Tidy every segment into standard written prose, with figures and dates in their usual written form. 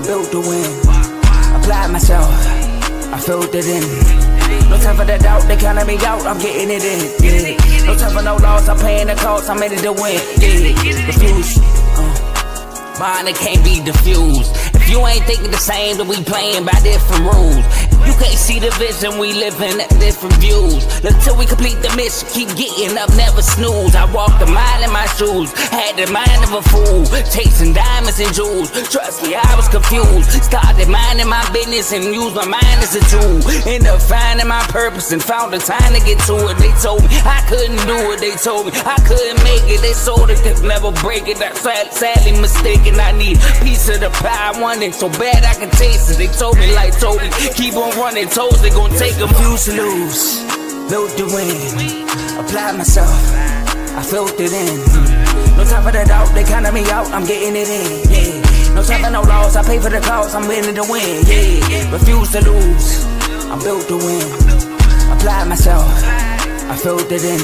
built to win. Applied myself, I filled it in. No time for the doubt, they counted me out, I'm getting it in. Yeah. No time for no loss, I'm paying the cost, I'm in it to win. Yeah. Refuse. Mine, it can't be diffused. If you ain't thinking the same, then we playing by different rules. You can't see the vision, we living at different views. Until we complete the mission, keep getting up, never snooze. I walked a mile in my shoes, had the mind of a fool, chasing diamonds and jewels. Trust me, I was confused. Started minding my business and used my mind as a tool. Ended up finding my purpose and found the time to get to it. They told me I couldn't do it, they told me I couldn't make it. They sold it, could never break it. That's sadly mistaken. I need a piece of the pie, I want it so bad I can taste it. They told me like Toby, keep on running toes, they gon' take them. Refuse to lose, built to win. Applied myself, I filled it in. No time for the doubt, they counted me out, I'm getting it in. Yeah. No time for no loss, I pay for the cost, I'm winning to win. Yeah. Refuse to lose, I'm built to win. Applied myself, I filled it in.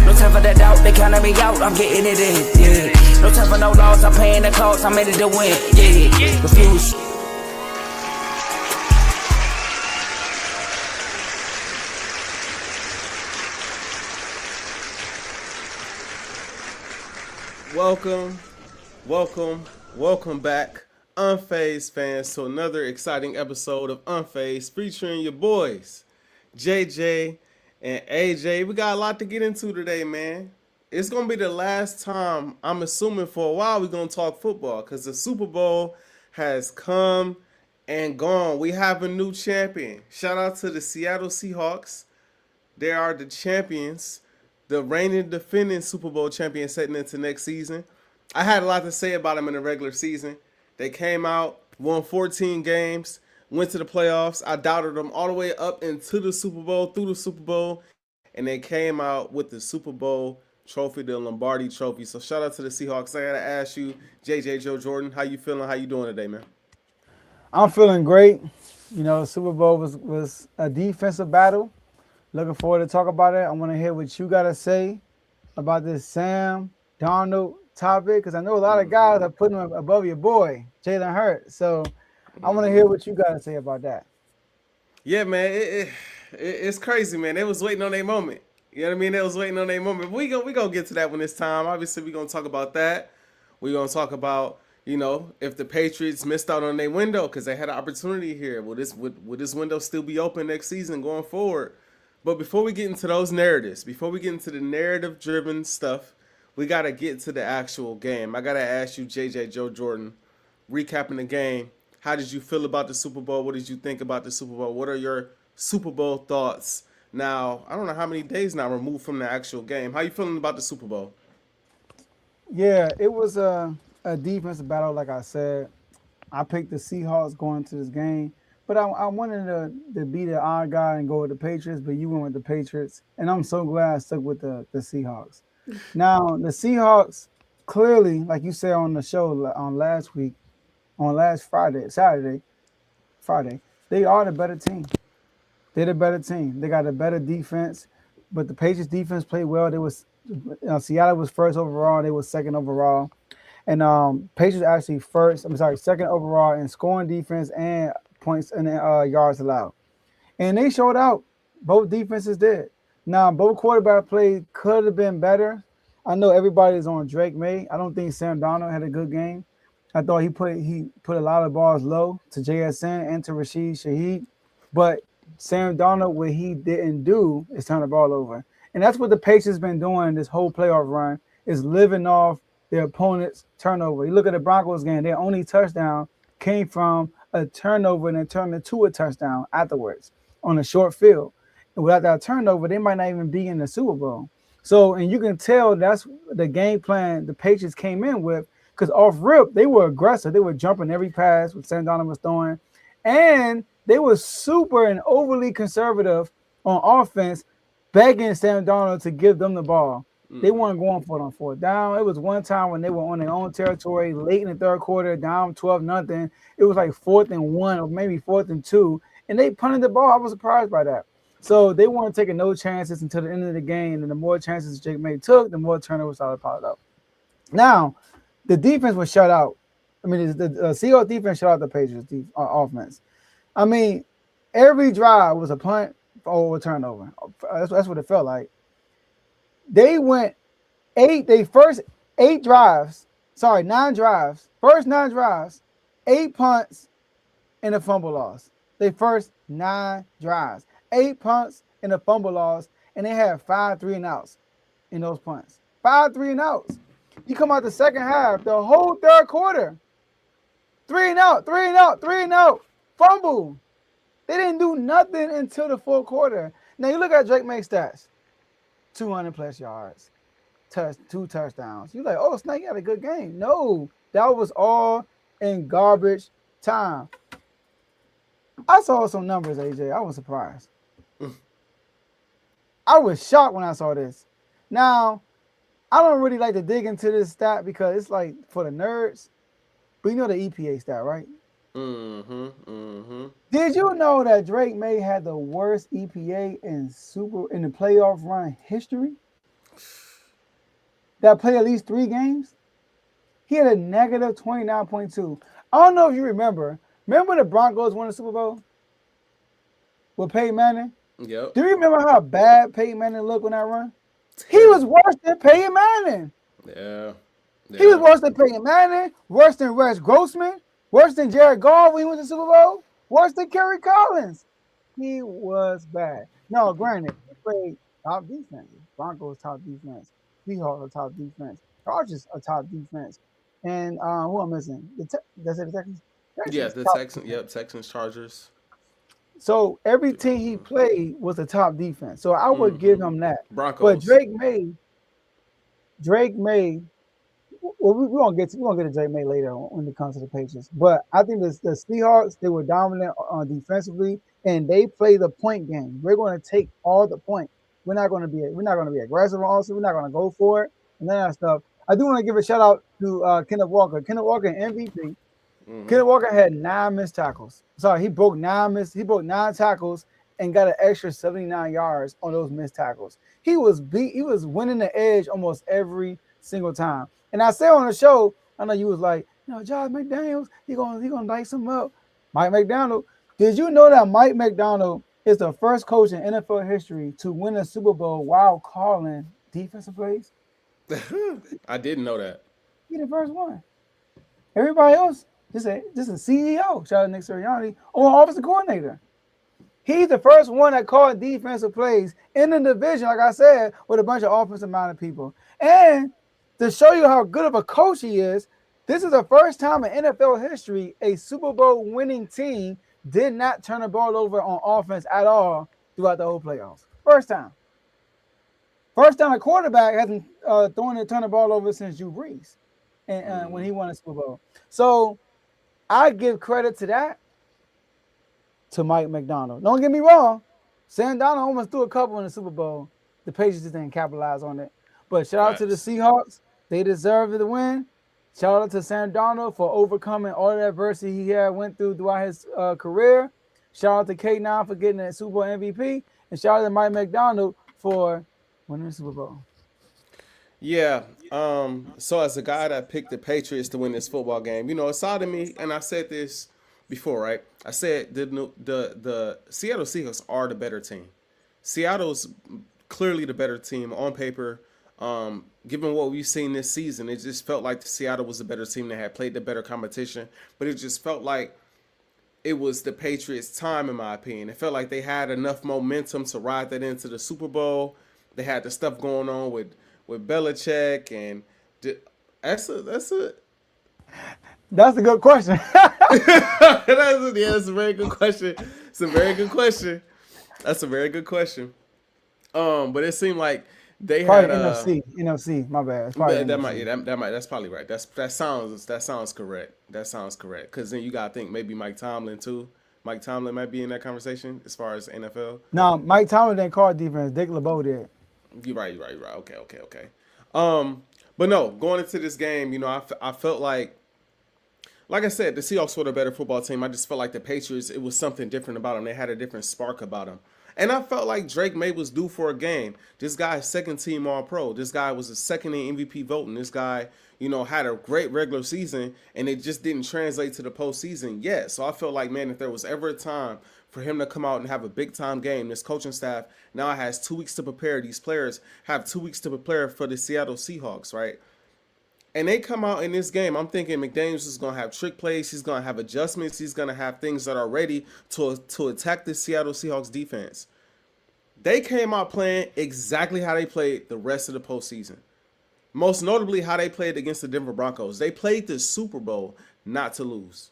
No time for the doubt, they counted me out, I'm getting it in. Yeah. No time for no loss, I'm paying the cost, I'm in it to win. Yeah. Refuse. Welcome back, Unfazed fans, to another exciting episode of Unfazed, featuring your boys, JJ and Ajae. We got a lot to get into today, man. It's going to be the last time, I'm assuming for a while, we're going to talk football, because the Super Bowl has come and gone. We have a new champion. Shout out to the Seattle Seahawks. They are the champions, the reigning defending Super Bowl champions heading into next season. I had a lot to say about them in the regular season. They came out, won 14 games, went to the playoffs. I doubted them all the way up into the Super Bowl, through the Super Bowl, and they came out with the Super Bowl trophy, the Lombardi trophy. So shout out to the Seahawks. I got to ask you, JJ Joe Jordan, how you feeling? How you doing today, man? I'm feeling great. You know, the Super Bowl was a defensive battle. Looking forward to talk about it. I want to hear what you got to say about this Sam Darnold topic, because I know a lot of guys are putting him above your boy, Jalen Hurts. So I want to hear what you got to say about that. Yeah, man, it's crazy, man. They was waiting on their moment. You know what I mean? They was waiting on their moment. We gonna get to that when it's time. Obviously, we're going to talk about that. We're going to talk about, you know, if the Patriots missed out on their window because they had an opportunity here. Will this window still be open next season going forward? But before we get into those narratives, before we get into the narrative-driven stuff, we got to get to the actual game. I got to ask you, JJ Joe Jordan, recapping the game, how did you feel about the Super Bowl? What did you think about the Super Bowl? What are your Super Bowl thoughts? Now, I don't know how many days now removed from the actual game. How you feeling about the Super Bowl? Yeah, it was a defensive battle, like I said. I picked the Seahawks going into this game, but I wanted to be the odd guy and go with the Patriots, but you went with the Patriots, and I'm so glad I stuck with the Seahawks. Now, the Seahawks, clearly, like you said on the show on last Friday, they are the better team. They're the better team. They got a better defense, but the Patriots defense played well. Seattle was first overall. They were second overall. And Patriots actually second overall in scoring defense and points and yards allowed. And they showed out. Both defenses did. Now, both quarterback plays could have been better. I know everybody's on Drake May. I don't think Sam Darnold had a good game. I thought he put a lot of balls low to JSN and to Rashid Shaheed. But Sam Darnold, what he didn't do is turn the ball over. And that's what the Patriots been doing this whole playoff run, is living off their opponent's turnover. You look at the Broncos game, their only touchdown came from a turnover and then turned into a touchdown afterwards on a short field. And without that turnover, they might not even be in the Super Bowl. So, and you can tell that's the game plan the Patriots came in with, because off rip, they were aggressive. They were jumping every pass what Sam Darnold was throwing. And they were super and overly conservative on offense, begging Sam Darnold to give them the ball. They weren't going for it on fourth down. It was one time when they were on their own territory late in the third quarter, down 12-0. It was like 4th and 1 or maybe 4th and 2, and they punted the ball. I was surprised by that. So they weren't taking no chances until the end of the game, and the more chances Jake May took, the more turnovers started piled up. Now, the defense was shut out. I mean, the Seahawks defense shut out the Patriots offense. I mean, every drive was a punt or a turnover. That's what it felt like. They went first 8 drives. Sorry, 9 drives. First 9 drives, 8 punts and a fumble loss. They first 9 drives, 8 punts and a fumble loss, and they had 5 3-and-outs in those punts. 5 3-and-outs. You come out the second half, the whole third quarter, 3-and-out, 3-and-out, 3-and-out, fumble. They didn't do nothing until the fourth quarter. Now you look at Drake May's stats, 200 plus yards, 2 touchdowns. You're like, oh, Snake had a good game. No, that was all in garbage time. I saw some numbers, AJ. I was surprised. I was shocked when I saw this. Now, I don't really like to dig into this stat because it's like for the nerds. But you know the EPA stat, right? Did you know that Drake May had the worst EPA in the playoff run history? That played at least 3 games? He had a negative 29.2. I don't know if you remember. Remember the Broncos won the Super Bowl with Peyton Manning? Yep. Do you remember how bad Peyton Manning looked when that run? He was worse than Peyton Manning. Yeah. He was worse than Peyton Manning, worse than Wes Grossman, worse than Jared Goff when he went to the Super Bowl, worse than Kerry Collins. He was bad. No, granted, he played top defense. Broncos top defense. Seahawks top defense. Chargers a top defense. And who I'm missing? That's it, the Texans? Yeah, the Texans. Yep, Texans, Chargers. So every team he played was a top defense. So I would give him that. Broncos. But Drake May. Well, we're gonna get to Drake May later when it comes to the Patriots. But I think the Seahawks, they were dominant defensively, and they play the point game. We're going to take all the points. We're not going to be aggressive. Also, we're not going to go for it and that stuff. I do want to give a shout out to Kenneth Walker. Kenneth Walker, MVP. Kenneth Walker had 9 missed tackles. Sorry, he broke 9 tackles and got an extra 79 yards on those missed tackles. He was winning the edge almost every single time. And I said on the show, I know you was like, Josh McDaniels, he gonna dice him up. Mike McDonald. Did you know that Mike McDonald is the first coach in NFL history to win a Super Bowl while calling defensive plays? I didn't know that. He the first one. Everybody else, just a CEO, shout out to Nick Sirianni, or offensive coordinator. He's the first one that called defensive plays in the division, like I said, with a bunch of offensive-minded people. And to show you how good of a coach he is, this is the first time in NFL history a Super Bowl winning team did not turn the ball over on offense at all throughout the whole playoffs. First time. First time a quarterback hasn't turned the ball over since Drew Brees and when he won a Super Bowl. So I give credit to that to Mike McDonald. Don't get me wrong. Sam Darnold almost threw a couple in the Super Bowl. The Patriots just didn't capitalize on it. But shout out to the Seahawks. They deserved the win. Shout out to Sam Darnold for overcoming all the adversity he went throughout his career. Shout out to K9 for getting the Super Bowl MVP. And shout out to Mike McDonald for winning the Super Bowl. Yeah. So as a guy that picked the Patriots to win this football game, it's odd to me, and I said this before, right? I said the Seattle Seahawks are the better team. Seattle's clearly the better team on paper. Given what we've seen this season, it just felt like Seattle was the better team that had played the better competition. But it just felt like it was the Patriots' time, in my opinion. It felt like they had enough momentum to ride that into the Super Bowl. They had the stuff going on with Belichick, and that's a good question. That's a very good question. It's a very good question. That's a very good question. But it seemed like they probably had NFC. My bad. It's probably that's probably right. That sounds correct. That sounds correct. Because then you gotta think maybe Mike Tomlin too. Mike Tomlin might be in that conversation as far as NFL. No, Mike Tomlin didn't call defense. Dick LeBeau did. You're right. Okay. But no, going into this game, I felt like I said, the Seahawks were the better football team. I just felt like the Patriots, it was something different about them. They had a different spark about them. And I felt like Drake May was due for a game. This guy is second team All Pro. This guy was a second in MVP voting. This guy, had a great regular season, and it just didn't translate to the postseason yet. So I felt like, man, if there was ever a time for him to come out and have a big time game, this coaching staff now has 2 weeks to prepare. These players have 2 weeks to prepare for the Seattle Seahawks, right? And they come out in this game, I'm thinking McDaniels is going to have trick plays. He's going to have adjustments. He's going to have things that are ready to attack the Seattle Seahawks defense. They came out playing exactly how they played the rest of the postseason. Most notably, how they played against the Denver Broncos. They played the Super Bowl not to lose.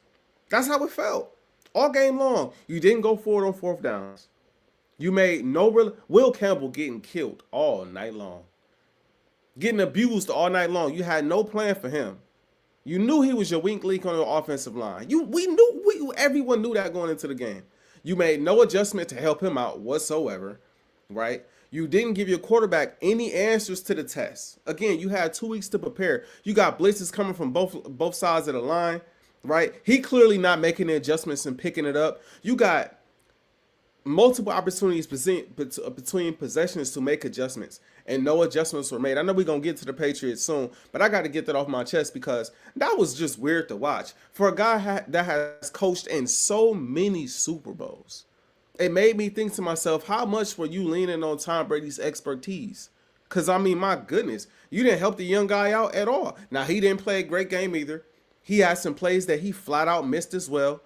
That's how it felt. All game long, you didn't go forward on fourth downs. You made no real... Will Campbell getting killed all night long. Getting abused all night long. You had no plan for him. You knew he was your weak link on your offensive line. Everyone knew that going into the game. You made no adjustment to help him out whatsoever, right? You didn't give your quarterback any answers to the test. Again, you had 2 weeks to prepare. You got blitzes coming from both sides of the line, right? He clearly not making the adjustments and picking it up. You got multiple opportunities between possessions to make adjustments, and no adjustments were made. I know we're going to get to the Patriots soon, but I got to get that off my chest because that was just weird to watch. For a guy that has coached in so many Super Bowls, it made me think to myself, how much were you leaning on Tom Brady's expertise? Because, I mean, my goodness, you didn't help the young guy out at all. Now, he didn't play a great game either. He had some plays that he flat out missed as well.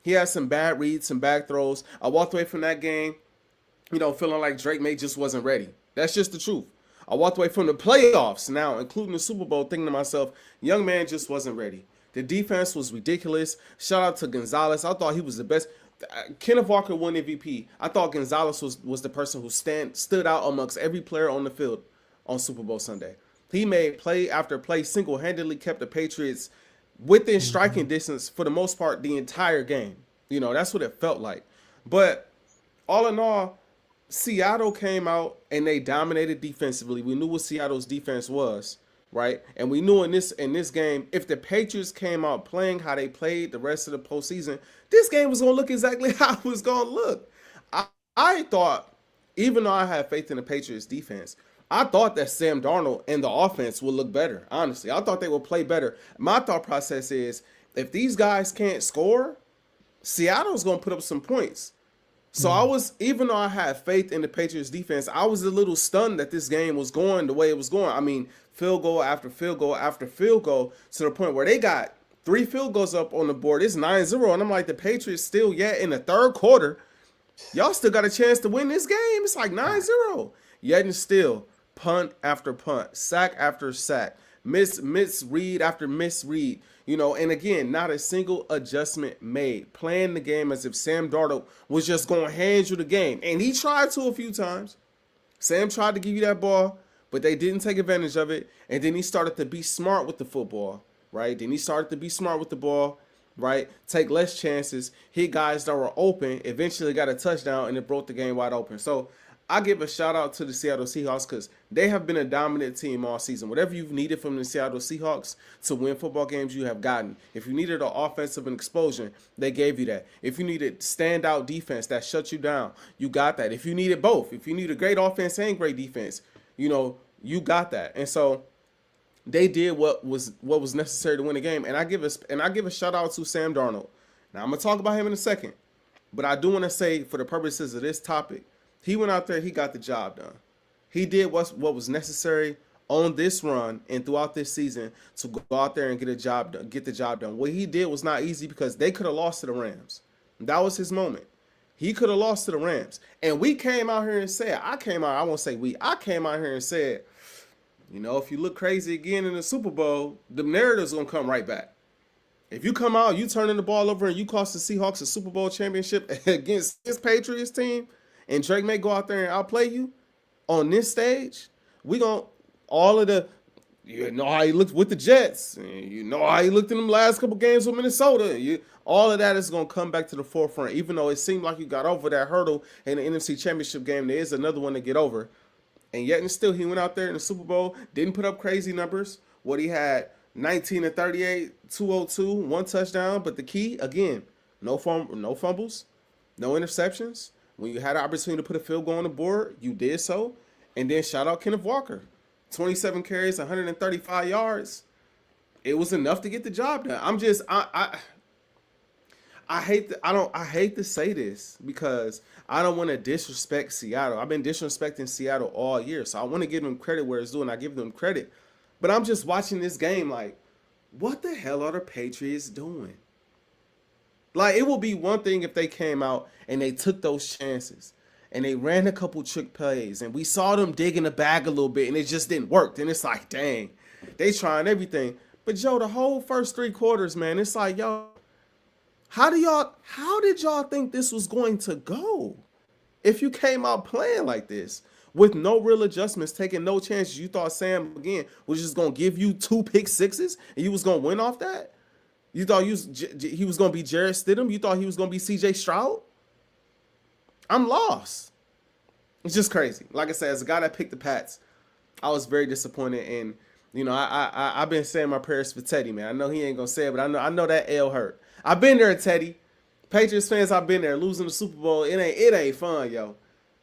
He had some bad reads, some bad throws. I walked away from that game, feeling like Drake May just wasn't ready. That's just the truth. I walked away from the playoffs now, including the Super Bowl, thinking to myself, young man just wasn't ready. The defense was ridiculous. Shout out to Gonzalez. I thought he was the best. Kenneth Walker won MVP. I thought Gonzalez was the person who stood out amongst every player on the field on Super Bowl Sunday. He made play after play, single-handedly kept the Patriots within striking distance for the most part the entire game. That's what it felt like. But all in all, Seattle came out and they dominated defensively. We knew what Seattle's defense was, right? And we knew in this game, if the Patriots came out playing how they played the rest of the postseason, this game was going to look exactly how it was going to look. I thought, even though I had faith in the Patriots defense, I thought that Sam Darnold and the offense would look better, honestly. I thought they would play better. My thought process is, if these guys can't score, Seattle's going to put up some points. So even though I had faith in the Patriots defense, I was a little stunned that this game was going the way it was going. I mean, field goal after field goal after field goal, to the point where they got 3 field goals up on the board. It's 9-0, and I'm like, the Patriots still yet in the third quarter, y'all still got a chance to win this game. It's like 9-0. Yet and still, punt after punt, sack after sack, misread after misread, and again, not a single adjustment made. Playing the game as if Sam Darnold was just going to hand you the game. And he tried to a few times. Sam tried to give you that ball, but they didn't take advantage of it. And then he started to be smart with the football, right? Then he started to be smart with the ball, right? Take less chances, hit guys that were open, eventually got a touchdown, and it broke the game wide open. So I give a shout out to the Seattle Seahawks because they have been a dominant team all season. Whatever you've needed from the Seattle Seahawks to win football games, you have gotten. If you needed an offensive explosion, they gave you that. If you needed standout defense that shut you down, you got that. If you needed both, if you needed great offense and great defense, you got that. And so they did what was necessary to win the game. And I give a shout out to Sam Darnold. Now I'm gonna talk about him in a second, but I do want to say, for the purposes of this topic, he went out there, he got the job done. He did what was necessary on this run and throughout this season to go out there and get the job done. What he did was not easy because they could have lost to the Rams. That was his moment. He could have lost to the Rams. And we came out here and said, I came out here and said, if you look crazy again in the Super Bowl, the narrative's going to come right back. If you come out, you turning the ball over and you cost the Seahawks a Super Bowl championship against this Patriots team, and Drake may go out there and outplay you on this stage, we gon' all of the, how he looked with the Jets, how he looked in them last couple games with Minnesota, all of that is going to come back to the forefront. Even though it seemed like you got over that hurdle in the NFC Championship game, there is another one to get over. And yet and still, he went out there in the Super Bowl, didn't put up crazy numbers. What he had, 19 of 38, 202, 1 touchdown. But the key, again, no fumbles, no interceptions, When you had an opportunity to put a field goal on the board, you did so. And then shout out Kenneth Walker. 27 carries, 135 yards. It was enough to get the job done. I hate to say this because I don't want to disrespect Seattle. I've been disrespecting Seattle all year, so I want to give them credit where it's due, and I give them credit. But I'm just watching this game like, what the hell are the Patriots doing? Like, it would be one thing if they came out and they took those chances and they ran a couple trick plays and we saw them dig in the bag a little bit and it just didn't work. And it's like, dang, they trying everything. But Joe, the whole first 3 quarters, man, it's like, yo, how did y'all think this was going to go? If you came out playing like this with no real adjustments, taking no chances, you thought Sam again was just gonna give you 2 pick sixes and you was gonna win off that? You thought he was gonna be Jarrett Stidham? You thought he was gonna be C.J. Stroud? I'm lost. It's just crazy. Like I said, as a guy that picked the Pats, I was very disappointed. And you know, I've been saying my prayers for Teddy, man. I know he ain't gonna say it, but I know that L hurt. I've been there, Teddy. Patriots fans, I've been there. Losing the Super Bowl, it ain't fun, yo.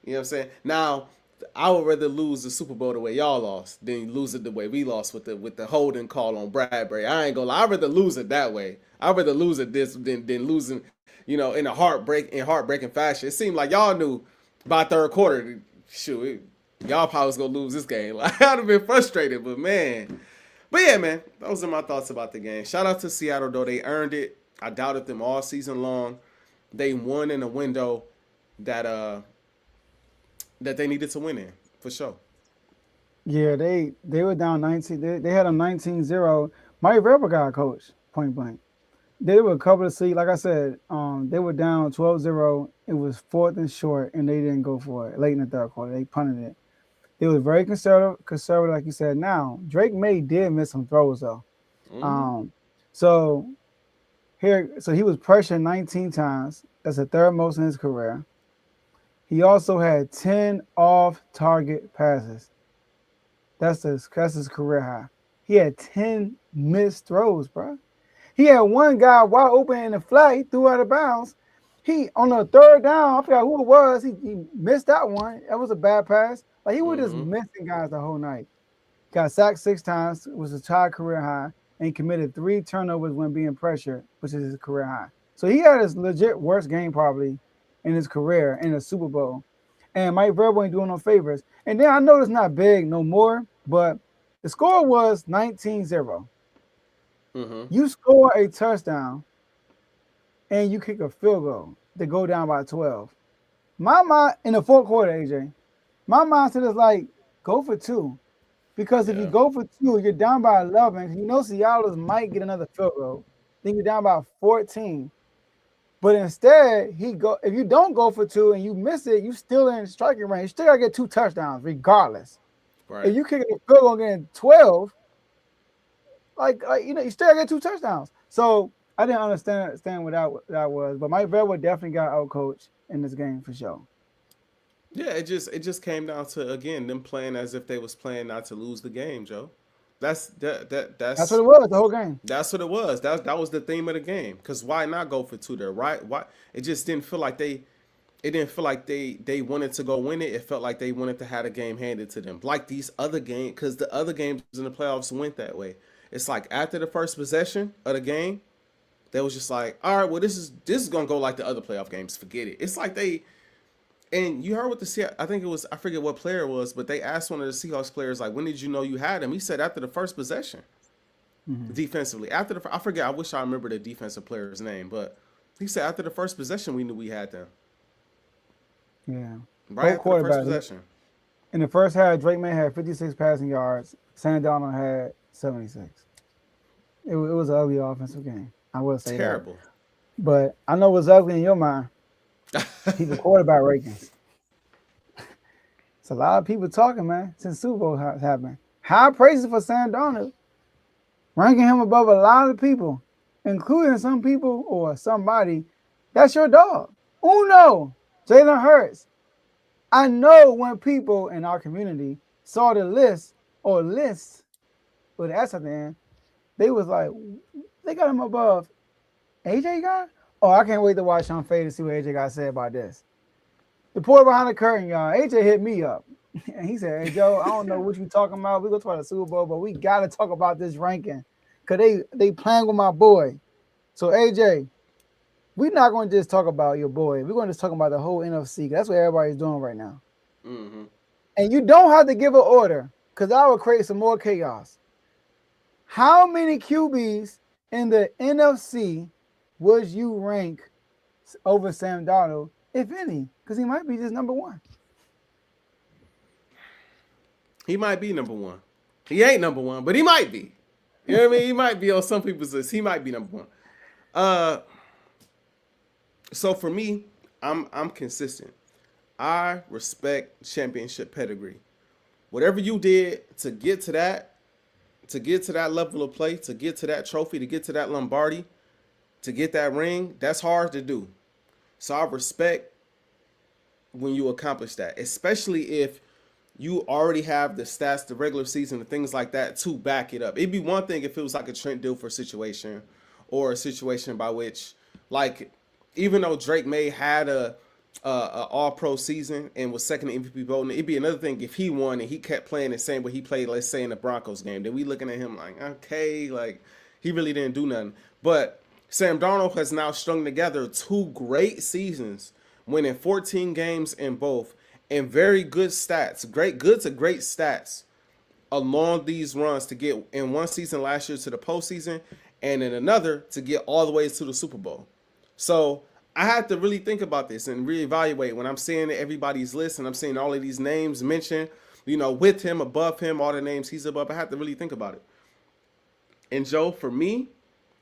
You know what I'm saying? Now, I would rather lose the Super Bowl the way y'all lost than lose it the way we lost with the holding call on Bradbury. I ain't gonna lie. I'd rather lose it that way. I'd rather lose it this than losing, you know, in heartbreaking fashion. It seemed like y'all knew by third quarter, shoot, y'all probably was gonna lose this game. Like, I'd have been frustrated, but man. But yeah, man, those are my thoughts about the game. Shout out to Seattle, though. They earned it. I doubted them all season long. They won in a window that they needed to win in, for sure. Yeah, they were down 19. They had a 19-0. Mike Vrabel got a coach, point blank. They were a couple of seats. Like I said, they were down 12-0. It was 4th and short, and they didn't go for it late in the third quarter. They punted it. It was very conservative, like you said. Now, Drake May did miss some throws, though. So he was pressured 19 times. That's the third most in his career. He also had 10 off-target passes. That's his career high. He had 10 missed throws, bro. He had one guy wide open in the flat. He threw out of bounds. He, on the third down, I forgot who it was. He missed that one. That was a bad pass. Like, he was just missing guys the whole night. Got sacked 6 times. It was a tied career high. And he committed 3 turnovers when being pressured, which is his career high. So he had his legit worst game probably in his career in the Super Bowl. And Mike Vrabel ain't doing no favors. And then I know it's not big no more, but the score was 19-0. You score a touchdown and you kick a field goal to go down by 12. My mind in the fourth quarter, AJ, my mindset is like, go for 2. Because if you go for 2, you're down by 11. You know Seattle might get another field goal. Then you're down by 14. But instead, if you don't go for 2 and you miss it, you still in striking range. You still got to get 2 touchdowns regardless. Right. If you kick a field goal getting 12, you still got to get 2 touchdowns. So I didn't understand what that was. But Mike Vrabel definitely got outcoached in this game for sure. Yeah, it just came down to, again, them playing as if they was playing not to lose the game, Joe. That's what it was the whole game. That's what it was. That was the theme of the game. Because why not go for 2 there? Right? Why? It just didn't feel like they wanted to go win it. It felt like they wanted to have a game handed to them, like these other games. Because the other games in the playoffs went that way. It's like after the first possession of the game, they was just like, all right, well, this is gonna go like the other playoff games. Forget it. It's like they. And you heard what I forget what player it was, but they asked one of the Seahawks players, like, when did you know you had him? He said after the first possession, defensively. I forget, I wish I remember the defensive player's name, but he said after the first possession, we knew we had them. Yeah. Right after the first possession. In the first half, Drake May had 56 passing yards. Sam Darnold had 76. It was an ugly offensive game. I will say terrible. That. But I know what's ugly in your mind. People quarterback rankings. It's a lot of people talking, man, since Super Bowl happened. High praises for Sam Darnold, ranking him above a lot of people, including some people or somebody. That's your dog. Uno, Jalen Hurts. I know when people in our community saw the lists with the S at the end, they was like, they got him above AJ guy? Oh, I can't wait to watch Unfazed to see what AJ got to say about this. The boy behind the curtain, y'all. AJ hit me up. And he said, "Hey Joe, I don't know what you talking about. We gonna talk about the Super Bowl, but we gotta talk about this ranking. Cause they playing with my boy. So AJ, we're not gonna just talk about your boy. We're gonna just talk about the whole NFC. That's what everybody's doing right now. Mm-hmm. And you don't have to give an order, because I will create some more chaos. How many QBs in the NFC would you rank over Sam Darnold, if any? Because he might be just number one. He might be number one. He ain't number one, but he might be. You know what I mean? He might be on some people's list. He might be number one. So for me, I'm consistent. I respect championship pedigree. Whatever you did to get to that level of play, to get to that trophy, to get to that Lombardi, to get that ring, that's hard to do. So I respect when you accomplish that, especially if you already have the stats, the regular season, and things like that to back it up. It'd be one thing if it was like a Trent Dilfer situation, or a situation by which, like, even though Drake May had a all-pro season and was second in MVP voting, it'd be another thing if he won and he kept playing the same way he played, let's say, in the Broncos game. Then we looking at him like, okay, like, he really didn't do nothing. But Sam Darnold has now strung together 2 great seasons, winning 14 games in both, and very good stats, good to great stats along these runs to get in one season last year to the postseason, and in another to get all the way to the Super Bowl. So I had to really think about this and reevaluate when I'm seeing everybody's list and I'm seeing all of these names mentioned, with him, above him, all the names he's above. I had to really think about it. And Joe, for me,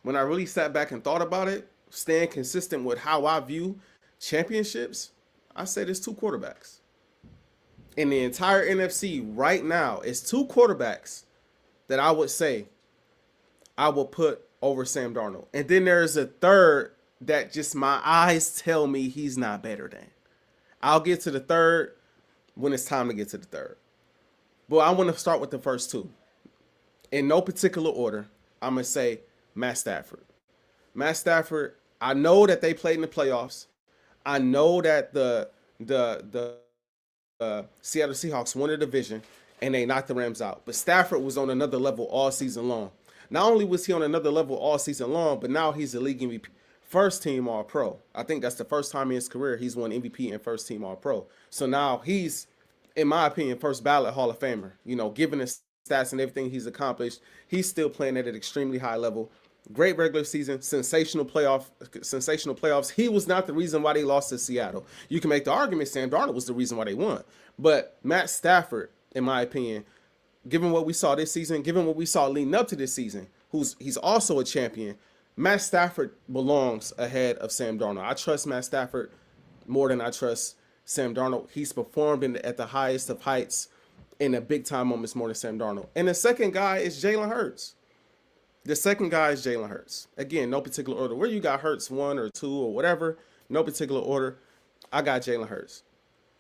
when I really sat back and thought about it, staying consistent with how I view championships, I say there's 2 quarterbacks. In the entire NFC right now, it's 2 quarterbacks that I would say I will put over Sam Darnold. And then there's a third that just my eyes tell me he's not better than. I'll get to the third when it's time to get to the third. But I want to start with the first 2. In no particular order, I'm going to say Matt Stafford. Matt Stafford, I know that they played in the playoffs. I know that the Seattle Seahawks won the division and they knocked the Rams out. But Stafford was on another level all season long. Not only was he on another level all season long, but now he's the league MVP, first team All-Pro. I think that's the first time in his career he's won MVP and first team All-Pro. So now he's, in my opinion, first ballot Hall of Famer. Given his stats and everything he's accomplished, he's still playing at an extremely high level. Great regular season, sensational playoffs. He was not the reason why they lost to Seattle. You can make the argument Sam Darnold was the reason why they won. But Matt Stafford, in my opinion, given what we saw this season, given what we saw leading up to this season, he's also a champion, Matt Stafford belongs ahead of Sam Darnold. I trust Matt Stafford more than I trust Sam Darnold. He's performed at the highest of heights in the big-time moments more than Sam Darnold. And the second guy is Jalen Hurts. Again, no particular order. Where you got Hurts 1 or 2 or whatever, no particular order. I got Jalen Hurts.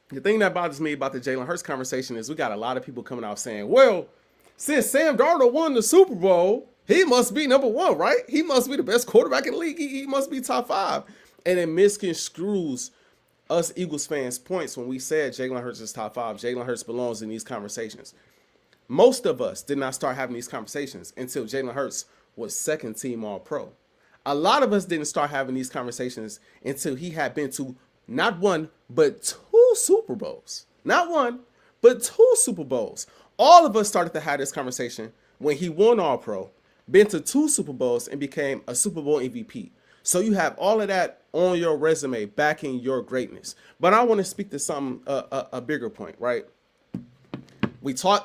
The thing that bothers me about the Jalen Hurts conversation is we got a lot of people coming out saying, well, since Sam Darnold won the Super Bowl, he must be number 1, right? He must be the best quarterback in the league. He must be top 5. And it misconstrues us Eagles fans' points when we said Jalen Hurts is top 5. Jalen Hurts belongs in these conversations. Most of us did not start having these conversations until Jalen Hurts was second team All-Pro. A lot of us didn't start having these conversations until he had been to not 1, but 2 Super Bowls. Not 1, but 2 Super Bowls. All of us started to have this conversation when he won All-Pro, been to 2 Super Bowls, and became a Super Bowl MVP. So you have all of that on your resume backing your greatness. But I want to speak to something, a bigger point, right?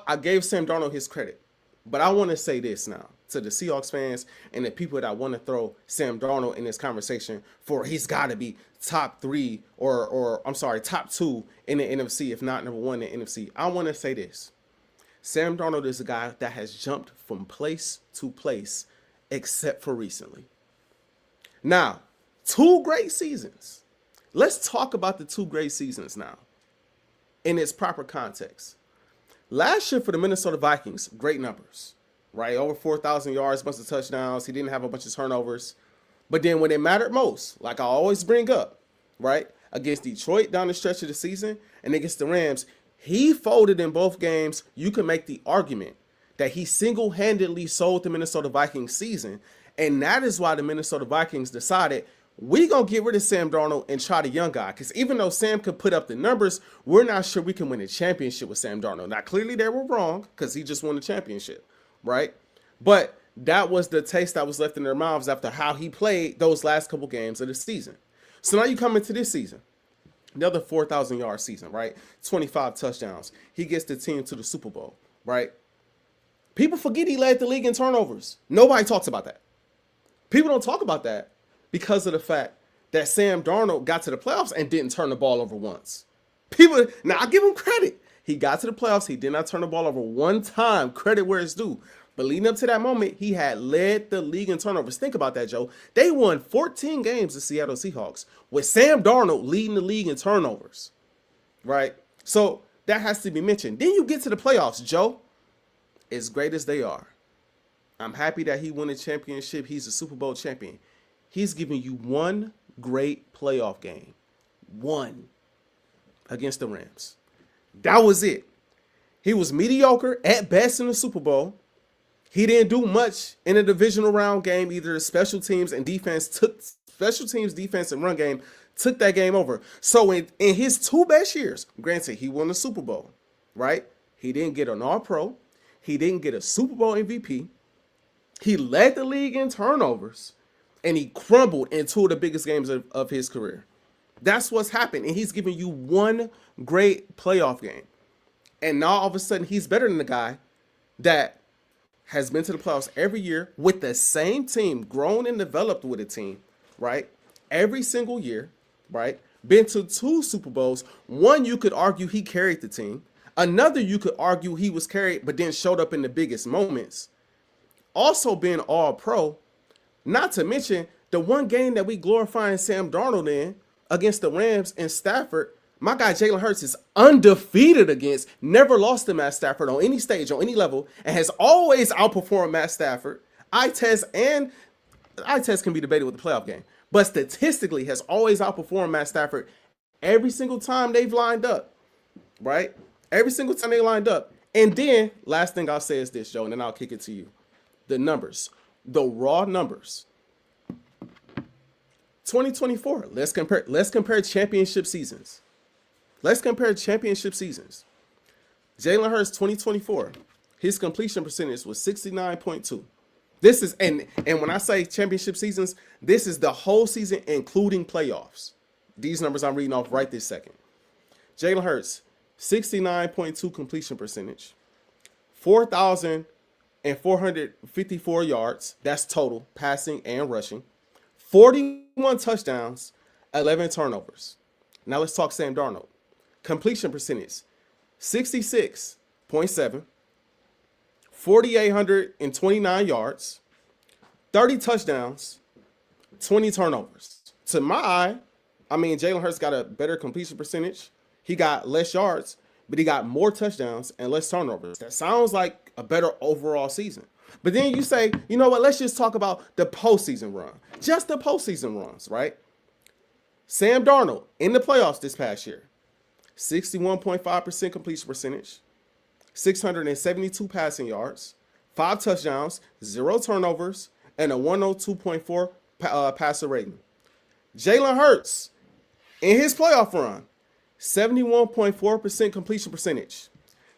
I gave Sam Darnold his credit, but I want to say this now to the Seahawks fans and the people that want to throw Sam Darnold in this conversation for he's got to be top 3 or top 2 in the NFC, if not number 1 in the NFC. I want to say this. Sam Darnold is a guy that has jumped from place to place, except for recently. Now, 2 great seasons. Let's talk about the 2 great seasons now in its proper context. Last year for the Minnesota Vikings, great numbers, right? Over 4,000 yards, bunch of touchdowns. He didn't have a bunch of turnovers. But then when it mattered most, like I always bring up, right? against Detroit down the stretch of the season and against the Rams, he folded in both games. You can make the argument that he single-handedly sold the Minnesota Vikings season. And that is why the Minnesota Vikings decided, we're going to get rid of Sam Darnold and try the young guy. Because even though Sam could put up the numbers, we're not sure we can win a championship with Sam Darnold. Now, clearly they were wrong because he just won the championship, right? But that was the taste that was left in their mouths after how he played those last couple games of the season. So now you come into this season, another 4,000-yard season, right? 25 touchdowns. He gets the team to the Super Bowl, right? People forget he led the league in turnovers. Nobody talks about that. People don't talk about that because of the fact that Sam Darnold got to the playoffs and didn't turn the ball over once. Now I give him credit. He got to the playoffs. He did not turn the ball over one time. Credit where it's due. But leading up to that moment, he had led the league in turnovers. Think about that, Joe. They won 14 games, the Seattle Seahawks, with Sam Darnold leading the league in turnovers, right? So that has to be mentioned. Then you get to the playoffs, Joe. As great as they are, I'm happy that he won a championship. He's a Super Bowl champion. He's giving you one great playoff game. One against the Rams. That was it. He was mediocre at best in the Super Bowl. He didn't do much in a divisional round game. Either special teams, defense, and run game took that game over. So in his two best years, granted, he won the Super Bowl, right? He didn't get an All-Pro. He didn't get a Super Bowl MVP. He led the league in turnovers, and he crumbled in two of the biggest games of his career. That's what's happened, and he's giving you one great playoff game. And now all of a sudden, he's better than the guy that has been to the playoffs every year with the same team, grown and developed with a team, right? Every single year, right? Been to two Super Bowls. One, you could argue he carried the team. Another, you could argue he was carried but then showed up in the biggest moments. Also being All-Pro. Not to mention the one game that we glorifying Sam Darnold in against the Rams in Stafford. My guy Jalen Hurts is undefeated against, never lost to Matt Stafford on any stage, on any level, and has always outperformed Matt Stafford. Eye test can be debated with the playoff game, but statistically has always outperformed Matt Stafford every single time they've lined up, right? Every single time they lined up. And then, last thing I'll say is this, Joe, and then I'll kick it to you. The numbers, the raw numbers. 2024, let's compare championship seasons. Let's compare championship seasons. Jalen Hurts 2024, his completion percentage was 69.2. This is, and when I say championship seasons, this is the whole season, including playoffs. These numbers I'm reading off right this second. Jalen Hurts, 69.2 completion percentage, 4,454 yards. That's total, passing and rushing. 41 touchdowns, 11 turnovers. Now let's talk Sam Darnold. Completion percentage, 66.7, 4,829 yards, 30 touchdowns, 20 turnovers. To my eye, I mean, Jalen Hurts got a better completion percentage. He got less yards, but he got more touchdowns and less turnovers. That sounds like a better overall season. But then you say, you know what, let's just talk about the postseason run. Just the postseason runs, right? Sam Darnold in the playoffs this past year, 61.5% completion percentage, 672 passing yards, 5 touchdowns, 0 turnovers, and a 102.4 passer rating. Jalen Hurts in his playoff run, 71.4% completion percentage,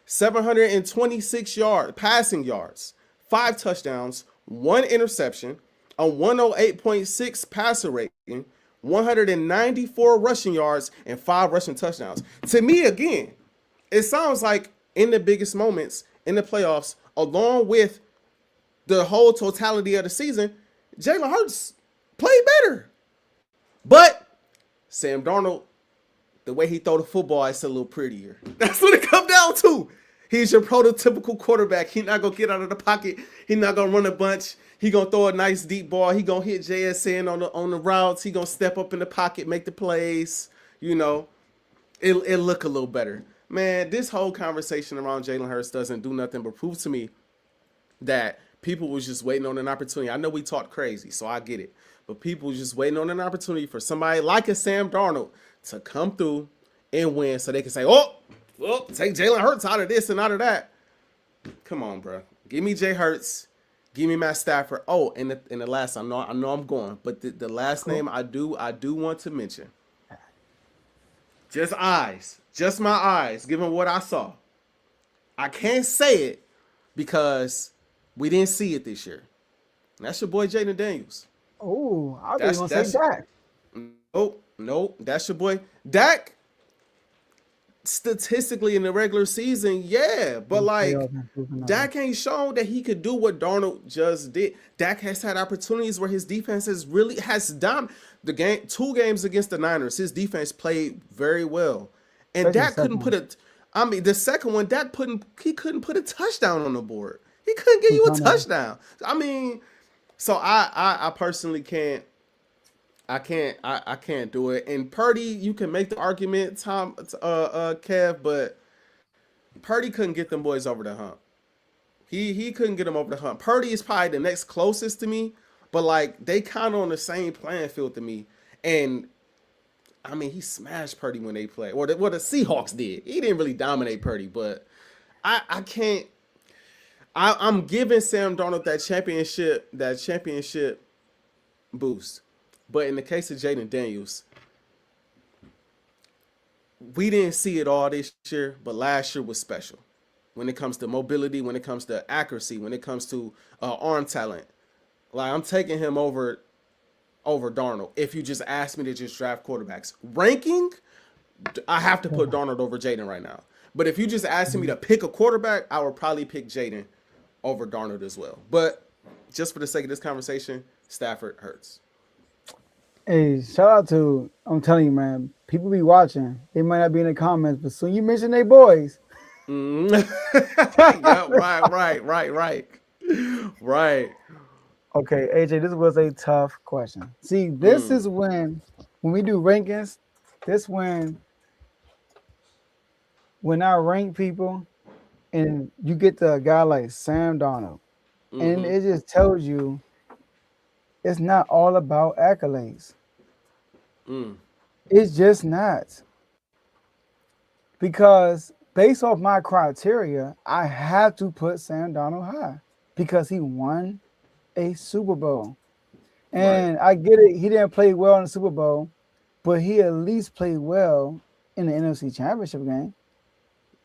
726 passing yards, 5 touchdowns, 1 interception, a 108.6 passer rating, 194 rushing yards, and 5 rushing touchdowns. To me, again, it sounds like in the biggest moments in the playoffs, along with the whole totality of the season, Jalen Hurts played better. But Sam Darnold, the way he throw the football, it's a little prettier. That's what it comes down to. He's your prototypical quarterback. He's not going to get out of the pocket. He's not going to run a bunch. He going to throw a nice deep ball. He going to hit JSN on the routes. He going to step up in the pocket, make the plays. You know, it look a little better. Man, this whole conversation around Jalen Hurts doesn't do nothing but prove to me that people was just waiting on an opportunity. I know we talk crazy, so I get it. But people was just waiting on an opportunity for somebody like a Sam Darnold to come through and win so they can say, oh, well, take Jalen Hurts out of this and out of that. Come on, bro. Give me Jay Hurts. Give me Matt Stafford. Oh, and the last, I know I'm going, but the last name I do want to mention. Just my eyes, given what I saw. I can't say it because we didn't see it this year. And that's your boy Jaden Daniels. Oh, I was going to say Dak. No, that's your boy. Dak, statistically in the regular season, yeah. But, like, Dak ain't shown that he could do what Darnold just did. Dak has had opportunities where his defense has dominated. The game, 2 games against the Niners, his defense played very well. And Dak couldn't put the second one, he couldn't put a touchdown on the board. He couldn't give you a touchdown. I mean, so I personally can't. I can't do it. And Purdy, you can make the argument, Kev, but Purdy couldn't get them boys over the hump. He couldn't get them over the hump. Purdy is probably the next closest to me, but like they kind of on the same playing field to me. And I mean, he smashed Purdy when they played, or the Seahawks did. He didn't really dominate Purdy, but I can't. I'm giving Sam Darnold that championship boost. But in the case of Jaden Daniels, we didn't see it all this year, but last year was special. When it comes to mobility, when it comes to accuracy, when it comes to arm talent. Like, I'm taking him over Darnold. If you just ask me to just draft quarterbacks. Ranking, I have to put Darnold over Jaden right now. But if you just ask me to pick a quarterback, I would probably pick Jaden over Darnold as well. But just for the sake of this conversation, Stafford Hurts. Hey, shout out to, I'm telling you, man, people be watching. They might not be in the comments, but soon you mention they boys. Yeah, right. Okay, AJ, this was a tough question. See, this is when we do rankings, when I rank people and you get the guy like Sam Darnold, and it just tells you it's not all about accolades. It's just not. Because based off my criteria, I have to put Sam Darnold high because he won a Super Bowl. And I get it, he didn't play well in the Super Bowl, but he at least played well in the NFC Championship game.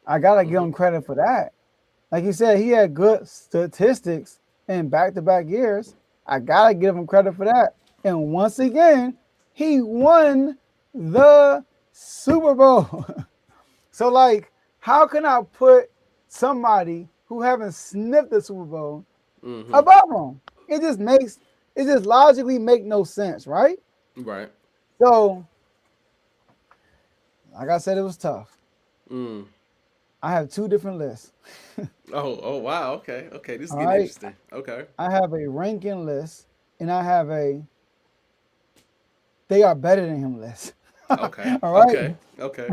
I got to give him credit for that. Like you said, he had good statistics in back-to-back years. I got to give him credit for that. And once again, he won the Super Bowl. So, like, how can I put somebody who haven't sniffed the Super Bowl above him? It just logically make no sense, right? Right. So, like I said, it was tough. I have 2 different lists. Oh, wow. Okay. This is getting interesting. Okay. I have a ranking list, and I have a they are better than him list. Okay. All right. Okay.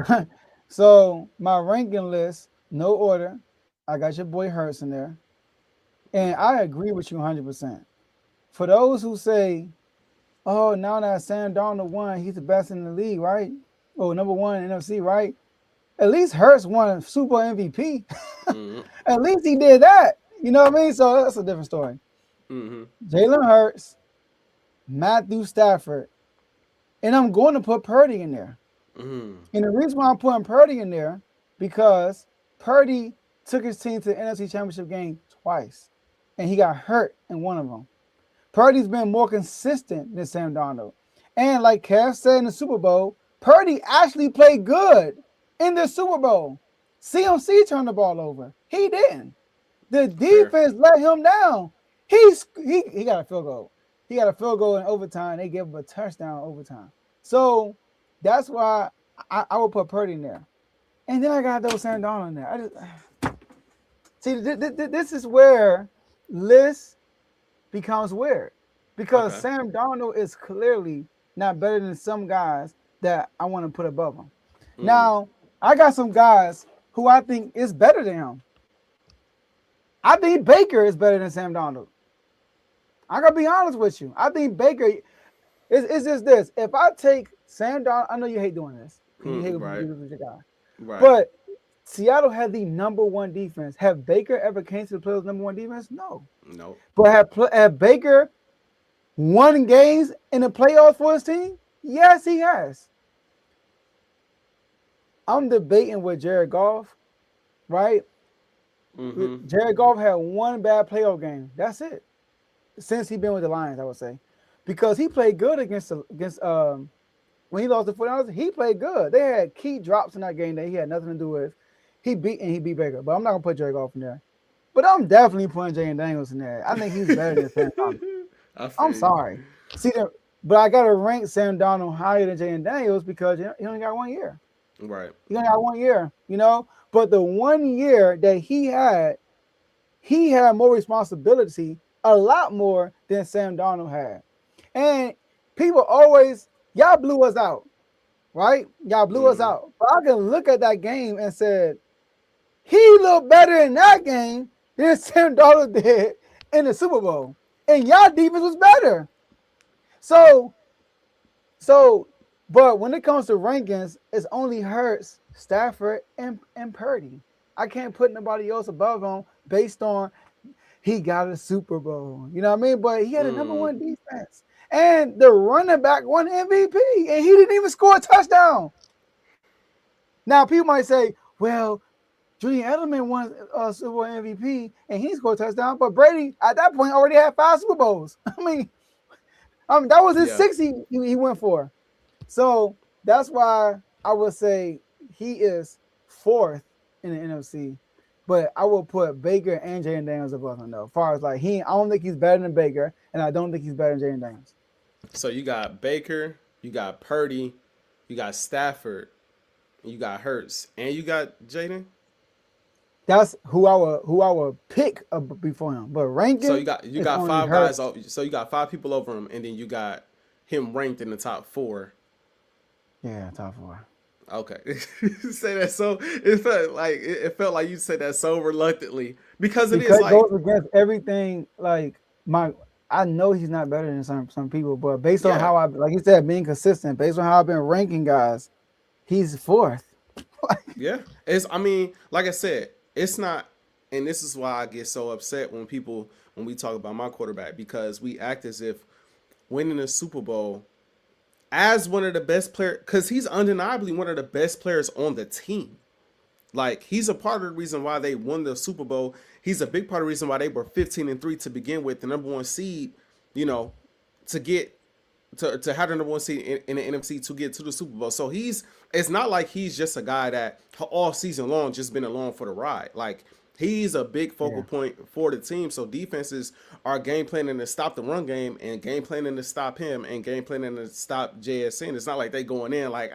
So my ranking list, no order. I got your boy Hurts in there. And I agree with you 100%. For those who say, oh, now that Sam Darnold won, he's the best in the league, right? Oh, number 1 in NFC, right? At least Hurts won Super Bowl MVP. At least he did that. You know what I mean? So that's a different story. Jalen Hurts, Matthew Stafford, and I'm going to put Purdy in there. And the reason why I'm putting Purdy in there, because Purdy took his team to the NFC Championship game twice, and he got hurt in one of them. Purdy's been more consistent than Sam Darnold. And like Kev said in the Super Bowl, Purdy actually played good in the Super Bowl. CMC turned the ball over. He didn't. The defense let him down. He got a field goal. He got a field goal in overtime. They gave him a touchdown overtime. So that's why I would put Purdy in there. And then I got those Sam Darnold in there. See, this is where list becomes weird. Because Sam Darnold is clearly not better than some guys that I want to put above him. Now, I got some guys who I think is better than him. I think Baker is better than Sam Darnold. I gotta be honest with you. I think Baker, it's just this. If I take Sam Darnold, I know you hate doing this. You hate Right. with your guy. Right. But Seattle had the number one defense. Have Baker ever came to the playoffs number one defense? No. Nope. But have Baker won games in the playoffs for his team? Yes, he has. I'm debating with Jared Goff, right? Mm-hmm. Jared Goff had one bad playoff game. That's it. Since he's been with the Lions, I would say. Because he played good against when he lost the 49ers, he played good. They had key drops in that game that he had nothing to do with. He beat Baker. But I'm not gonna put Jared Goff in there. But I'm definitely putting Jalen Daniels in there. I think he's better than Sam Darnold. I'm sorry. But I gotta rank Sam Darnold higher than Jalen Daniels because he only got 1 year. Right. He only got 1 year, But the 1 year that he had more responsibility, a lot more than Sam Darnold had. And people always, y'all blew us out, right? Y'all blew us out. But I can look at that game and said, he looked better in that game than Sam Darnold did in the Super Bowl. And y'all defense was better. But when it comes to rankings, it's only Hurts, Stafford, and Purdy. I can't put nobody else above him based on he got a Super Bowl. You know what I mean? But he had a number one defense. And the running back won MVP, and he didn't even score a touchdown. Now, people might say, well, Julian Edelman won a Super Bowl MVP, and he scored a touchdown. But Brady, at that point, already had 5 Super Bowls. I mean that was his 6th he went for. So that's why I would say he is 4th in the NFC. But I will put Baker and Jalen Daniels above him, though. As far as I don't think he's better than Baker, and I don't think he's better than Jalen Daniels. So you got Baker, you got Purdy, you got Stafford, you got Hurts, and you got Jaden. That's who I would pick before him. But ranking, so you got 5 guys. So you got 5 people over him, and then you got him ranked in the top 4. Yeah, top 4. Okay, say that so it felt like you said that so reluctantly because it goes against everything. I know he's not better than some people, but based on how like you said, being consistent, based on how I've been ranking guys, he's 4th. Yeah, like I said, it's not, and this is why I get so upset when we talk about my quarterback, because we act as if winning a Super Bowl as one of the best players, because he's undeniably one of the best players on the team. Like, he's a part of the reason why they won the Super Bowl. He's a big part of the reason why they were 15-3 to begin with, the number 1 seed, to get to have the number 1 seed in the NFC to get to the Super Bowl. So it's not like he's just a guy that all season long just been along for the ride. Like, he's a big focal point for the team. So defenses are game planning to stop the run game and game planning to stop him and game planning to stop JSN. It's not like they going in like,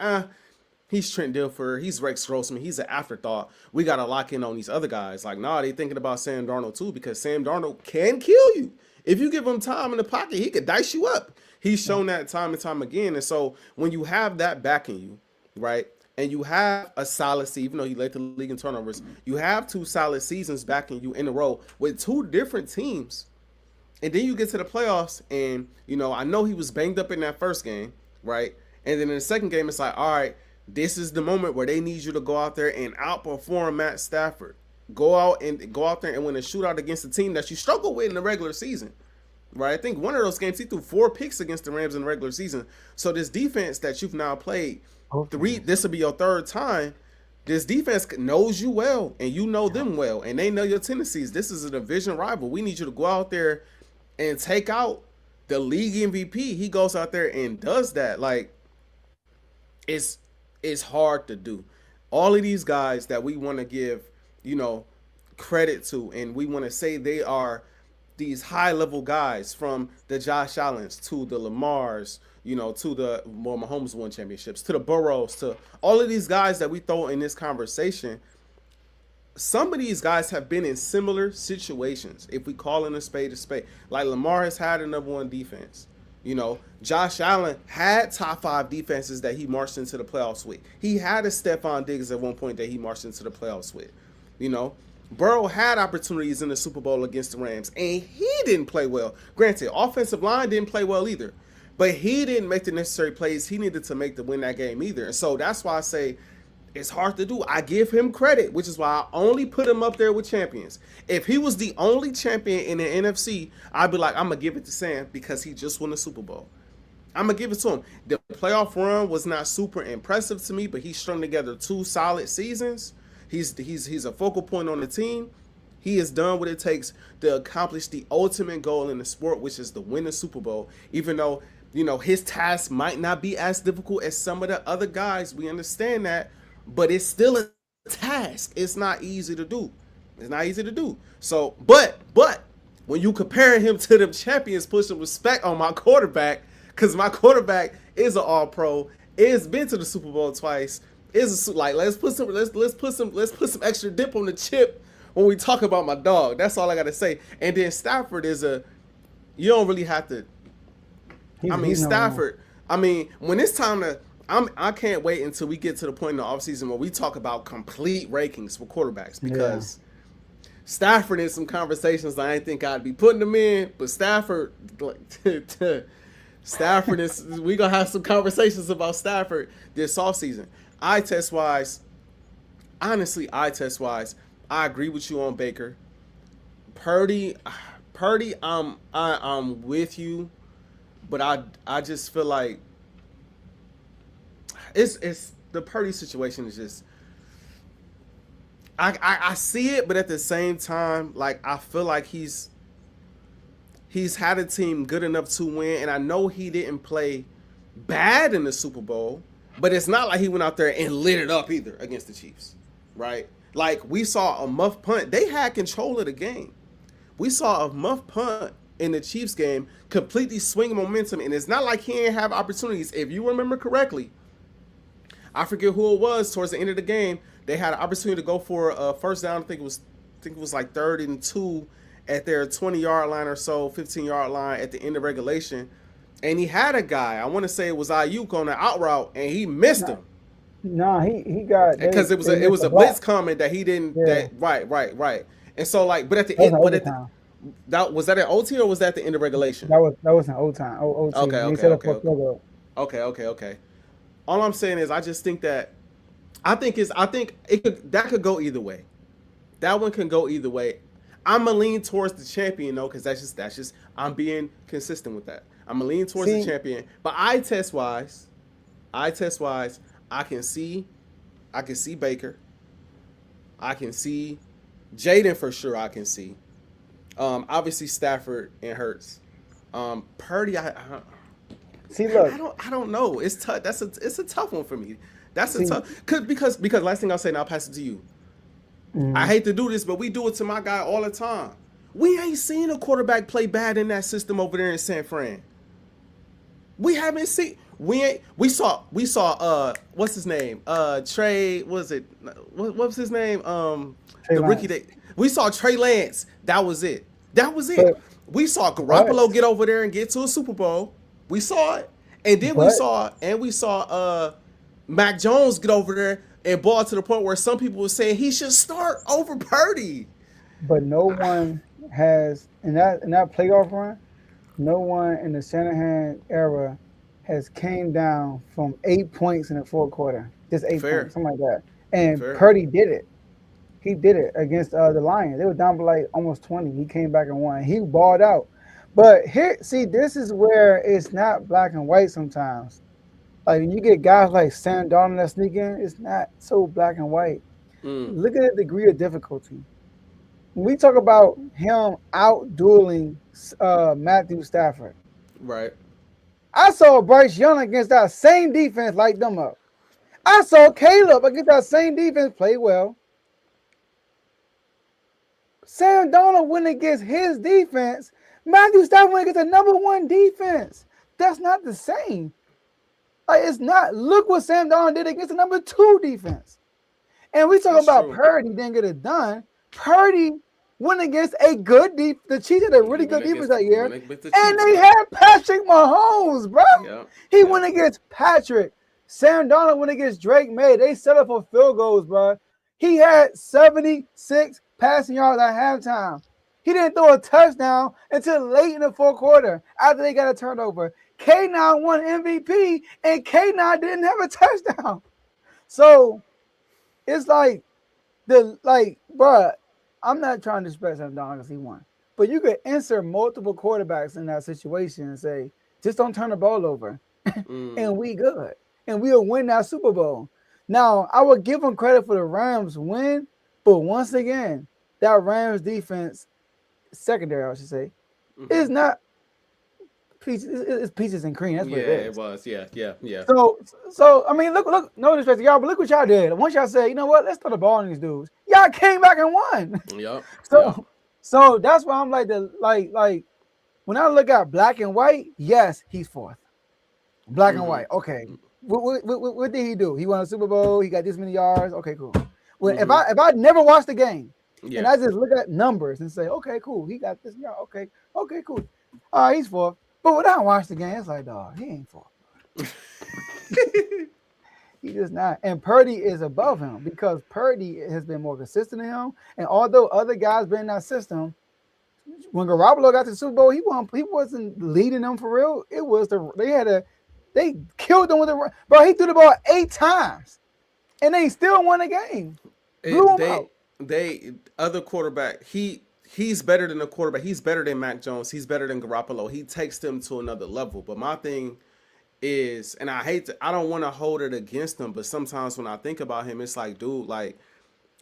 he's Trent Dilfer, he's Rex Grossman, he's an afterthought. We got to lock in on these other guys. Like, they thinking about Sam Darnold too, because Sam Darnold can kill you. If you give him time in the pocket, he could dice you up. He's shown that time and time again. And so when you have that backing you, right, and you have a solid season, even though he led the league in turnovers, you have 2 solid seasons backing you in a row with 2 different teams. And then you get to the playoffs, and, I know he was banged up in that first game, right? And then in the second game, it's like, all right, this is the moment where they need you to go out there and outperform Matt Stafford. Go out there and win a shootout against a team that you struggle with in the regular season. Right, I think one of those games he threw 4 picks against the Rams in the regular season. So this defense that you've now played this will be your 3rd time. This defense knows you well, and you know them well, and they know your tendencies. This is a division rival. We need you to go out there and take out the league MVP. He goes out there and does that. Like, it's hard to do. All of these guys that we want to give, credit to, and we want to say they are these high-level guys, from the Josh Allens to the Lamars, to the Mahomes won championships, to the Burrows, to all of these guys that we throw in this conversation. Some of these guys have been in similar situations, if we call in a spade. Like, Lamar has had a number 1 defense. Josh Allen had top 5 defenses that he marched into the playoffs with. He had a Stephon Diggs at one point that he marched into the playoffs with. Burrow had opportunities in the Super Bowl against the Rams, and he didn't play well. Granted, offensive line didn't play well either. But he didn't make the necessary plays he needed to make to win that game either. And so that's why I say it's hard to do. I give him credit, which is why I only put him up there with champions. If he was the only champion in the NFC, I'd be like, I'm going to give it to Sam because he just won the Super Bowl. I'm going to give it to him. The playoff run was not super impressive to me, but he strung together 2 solid seasons. He's a focal point on the team. He has done what it takes to accomplish the ultimate goal in the sport, which is to win the Super Bowl. Even though, his task might not be as difficult as some of the other guys. We understand that, but it's still a task. It's not easy to do. It's not easy to do. So, but when you compare him to them champions, put some respect on my quarterback, because my quarterback is an All-Pro, is been to the Super Bowl twice. Let's put some extra dip on the chip when we talk about my dog. That's all I gotta say. And then Stafford you don't really have to. Stafford. When it's time to, I can't wait until we get to the point in the offseason where we talk about complete rankings for quarterbacks, because Stafford in some conversations I didn't think I'd be putting them in, but Stafford is. We gonna have some conversations about Stafford this offseason. Eye test wise, I agree with you on Baker. Purdy, I'm with you, but I just feel like it's the Purdy situation is just. I see it, but at the same time, like, I feel like he's had a team good enough to win, and I know he didn't play bad in the Super Bowl, but it's not like he went out there and lit it up either against the Chiefs, right? Like, we saw a muff punt. They had control of the game. We saw a muff punt in the Chiefs game completely swing momentum, and it's not like he didn't have opportunities. If you remember correctly, I forget who it was towards the end of the game, they had an opportunity to go for a first down. I think it was like 3rd and 2 at their 20-yard line or so, 15-yard line at the end of regulation. And he had a guy, I want to say it was Ayuk, on the out route, and he missed him. No, he got, because it was a blitz comment that he didn't. Yeah. Right. And so, like, but at the end, was that an OT or was that the end of regulation? That was an OT. Okay. All I'm saying is, I just think that that could go either way. That one can go either way. I'm gonna lean towards the champion though, because that's just I'm being consistent with that. I'm gonna lean towards the champion, but eye test wise, I can see Baker, I can see Jaden for sure. I can see, obviously Stafford and Hurts, Purdy. Look, I don't know. It's tough. It's a tough one for me. Because last thing I'll say, and I'll pass it to you. Mm-hmm. I hate to do this, but we do it to my guy all the time. We ain't seen a quarterback play bad in that system over there in San Fran. We haven't seen. We saw. What's his name? Trey. What was his name? The rookie that we saw, Trey Lance. That was it. But, we saw Garoppolo get over there and get to a Super Bowl. We saw it, and then we saw Mac Jones get over there and ball to the point where some people were saying he should start over Purdy. But no one has in that playoff run. No one in the Shanahan era has came down from 8 points in the fourth quarter. Just 8 points, something like that. And Purdy did it. He did it against the Lions. They were down by like almost 20. He came back and won. He balled out. But here, see, this is where it's not black and white sometimes. Like, when you get guys like Sam Darnold that sneak in, it's not so black and white. Look at the degree of difficulty. When we talk about him out-dueling Matthew Stafford. Right. I saw Bryce Young against that same defense light them up. I saw Caleb against that same defense play well. Sam Darnold went against his defense. Matthew Stafford went against the number 1 defense. That's not the same. Like, it's not. Look what Sam Darnold did against the number 2 defense. And we talk about Purdy didn't get it done. Purdy went against a good defense. The Chiefs had a really good defense that year. And they had Patrick Mahomes, bro. He went against Patrick. Sam Darnold went against Drake May. They set up for field goals, bro. He had 76 passing yards at halftime. He didn't throw a touchdown until late in the fourth quarter after they got a turnover. K9 won MVP, and K9 didn't have a touchdown. So it's like bruh, I'm not trying to disrespect Sam Darnold because he won. But you could insert multiple quarterbacks in that situation and say, just don't turn the ball over. And we good. And we'll win that Super Bowl. Now, I would give them credit for the Rams win, but once again, that Rams defense, secondary, I should say, is not peaches. It's peaches and cream. That's what it is. It was. Yeah. So I mean, look, no disrespect to y'all, but look what y'all did. Once y'all said, you know what, let's throw the ball on these dudes. Y'all came back and won. Yep. So that's why I'm like when I look at black and white, yes, he's fourth. Black and white. Okay. What did he do? He won a Super Bowl. He got this many yards. Okay, cool. Well, if I never watched the game and I just look at numbers and say, okay, cool, he got this yard. Okay, cool. All right, he's fourth. But when I watch the game, it's like, dog, he ain't fourth. He just not. And Purdy is above him because Purdy has been more consistent than him. And although other guys been in that system, when Garoppolo got to the Super Bowl, he wasn't leading them for real. It was they killed them with the bro. He threw the ball 8 times, and they still won the game. Other quarterback. He's better than a quarterback. He's better than Mac Jones. He's better than Garoppolo. He takes them to another level. But my thing is, and I don't want to hold it against him, but sometimes when I think about him, it's like, dude, like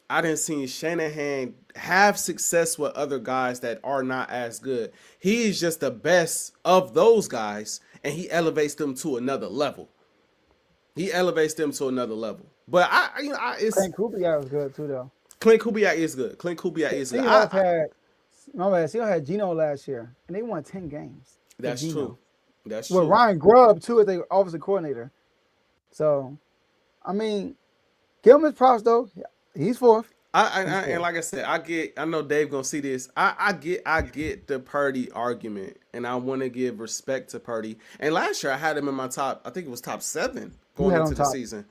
I didn't see Shanahan have success with other guys that are not as good. He's just the best of those guys, and he elevates them to another level. But Clint Kubiak was good too, though. Clint Kubiak is good. Seahawks had Geno last year, and they won 10 games. That's true. With Ryan Grubb too as their offensive coordinator. So, I mean, give him his props though. He's fourth. And like I said, I know Dave gonna see this. I get the Purdy argument, and I want to give respect to Purdy. And last year I had him in my top. I think it was top 7 going into the season.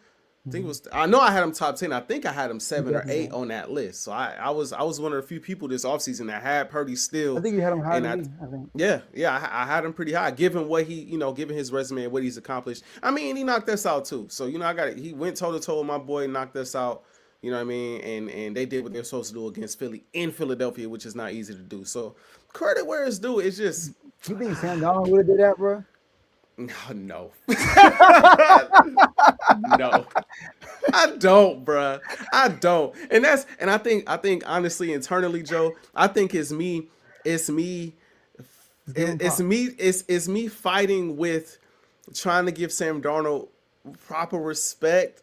I know I had him top 10. I think I had him 7 or 8 on that list. So I was one of the few people this offseason that had Purdy still. I think you had him higher than me, I think. Yeah, I had him pretty high, given what given his resume and what he's accomplished. I mean, he knocked us out too. So he went toe to toe with my boy, knocked us out. You know what I mean? And they did what they're supposed to do against Philly in Philadelphia, which is not easy to do. So credit where it's due. It's just. You think Sam Darnold would have did that, bro? No. No. I don't, bruh. I don't. And I think honestly, internally, Joe, I think it's me fighting with trying to give Sam Darnold proper respect,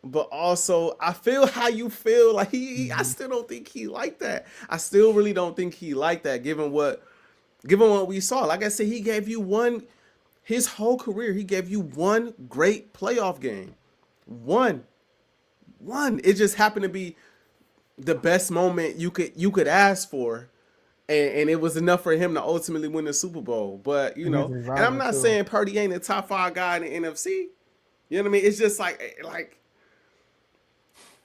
but also I feel how you feel. Like I still don't think he like that. I still really don't think he like that, given what we saw. Like I said, he gave you his whole career, he gave you one great playoff game. One. It just happened to be the best moment you could ask for. And it was enough for him to ultimately win the Super Bowl. But, and I'm not saying Purdy ain't a top 5 guy in the NFC. You know what I mean? It's just like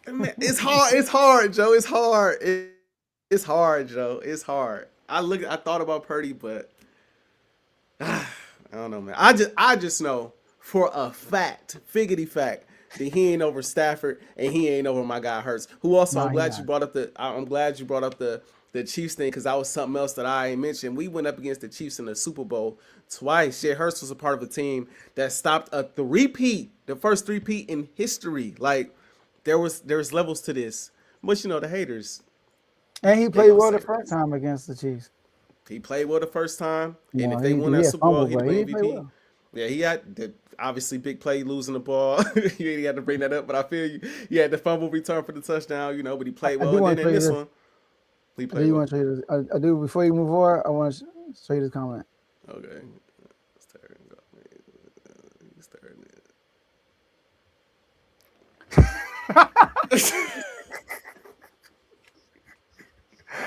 it's hard. It's hard, Joe. It's hard. It's hard, Joe. It's hard. I thought about Purdy, but I don't know, man. I just know for a fact, figgity fact, that he ain't over Stafford and he ain't over my guy Hurts. Who also I'm glad you brought up the Chiefs thing, because that was something else that I ain't mentioned. We went up against the Chiefs in the Super Bowl twice. Jay Hurts was a part of a team that stopped the first three-peat in history. Like there's levels to this. But the haters. And he played well the first time against the Chiefs. He played well the first time, and if they won that Super Bowl, he'd be MVP. Well. Yeah, he had the obviously big play losing the ball. You ain't had to bring that up, but I feel you. He had the fumble return for the touchdown, but he played well. And then in this one, he played well. I do. Before you move on, I want to show you this comment. Okay.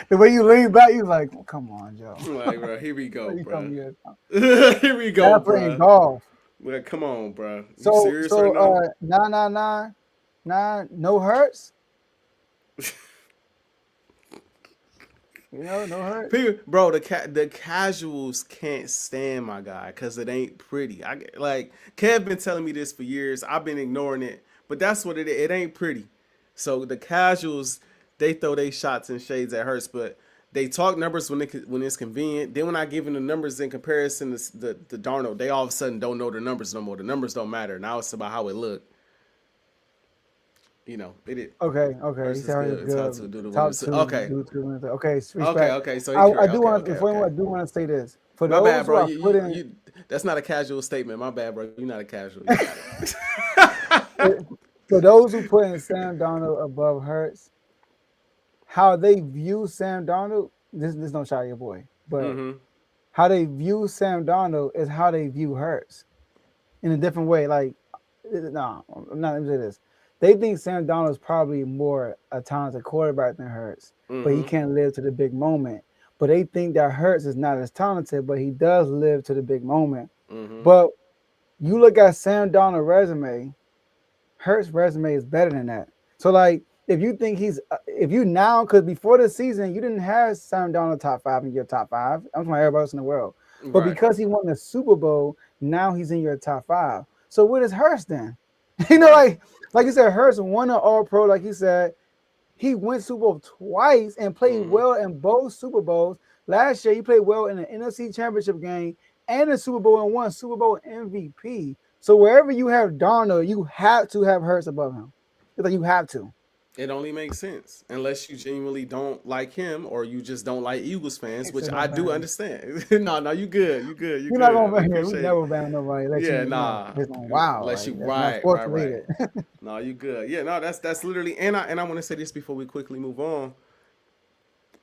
The way you lean back, you like, come on, Joe. Like, bro, here we go, bro. Here we go, bro. Playing golf. Well, come on, bro. You so, serious right now? 999, no Hurts. No hurt. People, bro, the casuals can't stand my guy because it ain't pretty. Like Kev been telling me this for years. I've been ignoring it, but that's what it is. It ain't pretty. So the casuals, they throw their shots and shades at Hurts, but they talk numbers when it's convenient. Then when I give them the numbers in comparison to the Darnold, they all of a sudden don't know the numbers no more. The numbers don't matter. Now it's about how it looked. You know, it. Okay. Hurts He's is already good. Top two good. do the Top winners. two. Okay. Do two wins. Okay. Okay. Respect. Okay. So I do okay. want. Okay. Before Okay. I do want to say this for My those bad, who bro. are putting. You that's not a casual statement. My bad, bro. You're not a casual. You got it. For those who putting Sam Darnold above Hurts, how they view Sam Darnold, this no shot at your boy, but Mm-hmm. how they view Sam Darnold is how they view Hurts in a different way. Like, no, I'm not gonna say this. They think Sam Darnold is probably more a talented quarterback than Hurts, but he Mm-hmm. can't live to the big moment. But they think that Hurts is not as talented, but he does live to the big moment. Mm-hmm. But you look at Sam Darnold's resume, Hurts' resume is better than that. So, like, if you think if you now, because before the season, you didn't have Sam Darnold top five in your top five. I'm talking about everybody else in the world. But Right. because he won the Super Bowl, now he's in your top five. So, what is Hurts then? You know, Right. like you said, Hurts won an All Pro. Like you said, he went Super Bowl twice and played Mm-hmm. well in both Super Bowls. Last year, he played well in the NFC Championship game and the Super Bowl and won Super Bowl MVP. So wherever you have Darnold, you have to have Hurts above him. It's like you have to. It only makes sense unless you genuinely don't like him or you just don't like Eagles fans, It's which no I do ban. understand. No, you good. You good. You We're not good. gonna I ban him. We appreciate never it. ban nobody. Let Yeah, you know. nah. It's like, wow, Unless you like, that's not supposed to read it. No, you good. Yeah, no, that's literally and I want to say this before we quickly move on.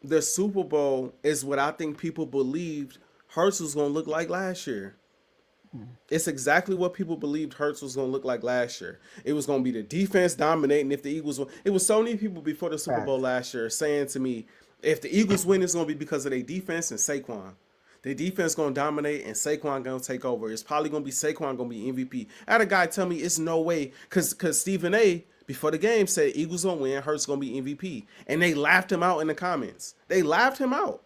The Super Bowl is what I think people believed Hurts was gonna look like last year. It's exactly what people believed Hurts was going to look like last year. It was going to be the defense dominating if the Eagles won. It was so many people before the Super Bowl Facts. last year saying to me, if the Eagles win, it's going to be because of their defense and Saquon. The defense going to dominate and Saquon going to take over. It's probably going to be Saquon going to be MVP. I had a guy tell me it's no way because Stephen A. before the game said Eagles going to win, Hurts going to be MVP. And they laughed him out in the comments. They laughed him out.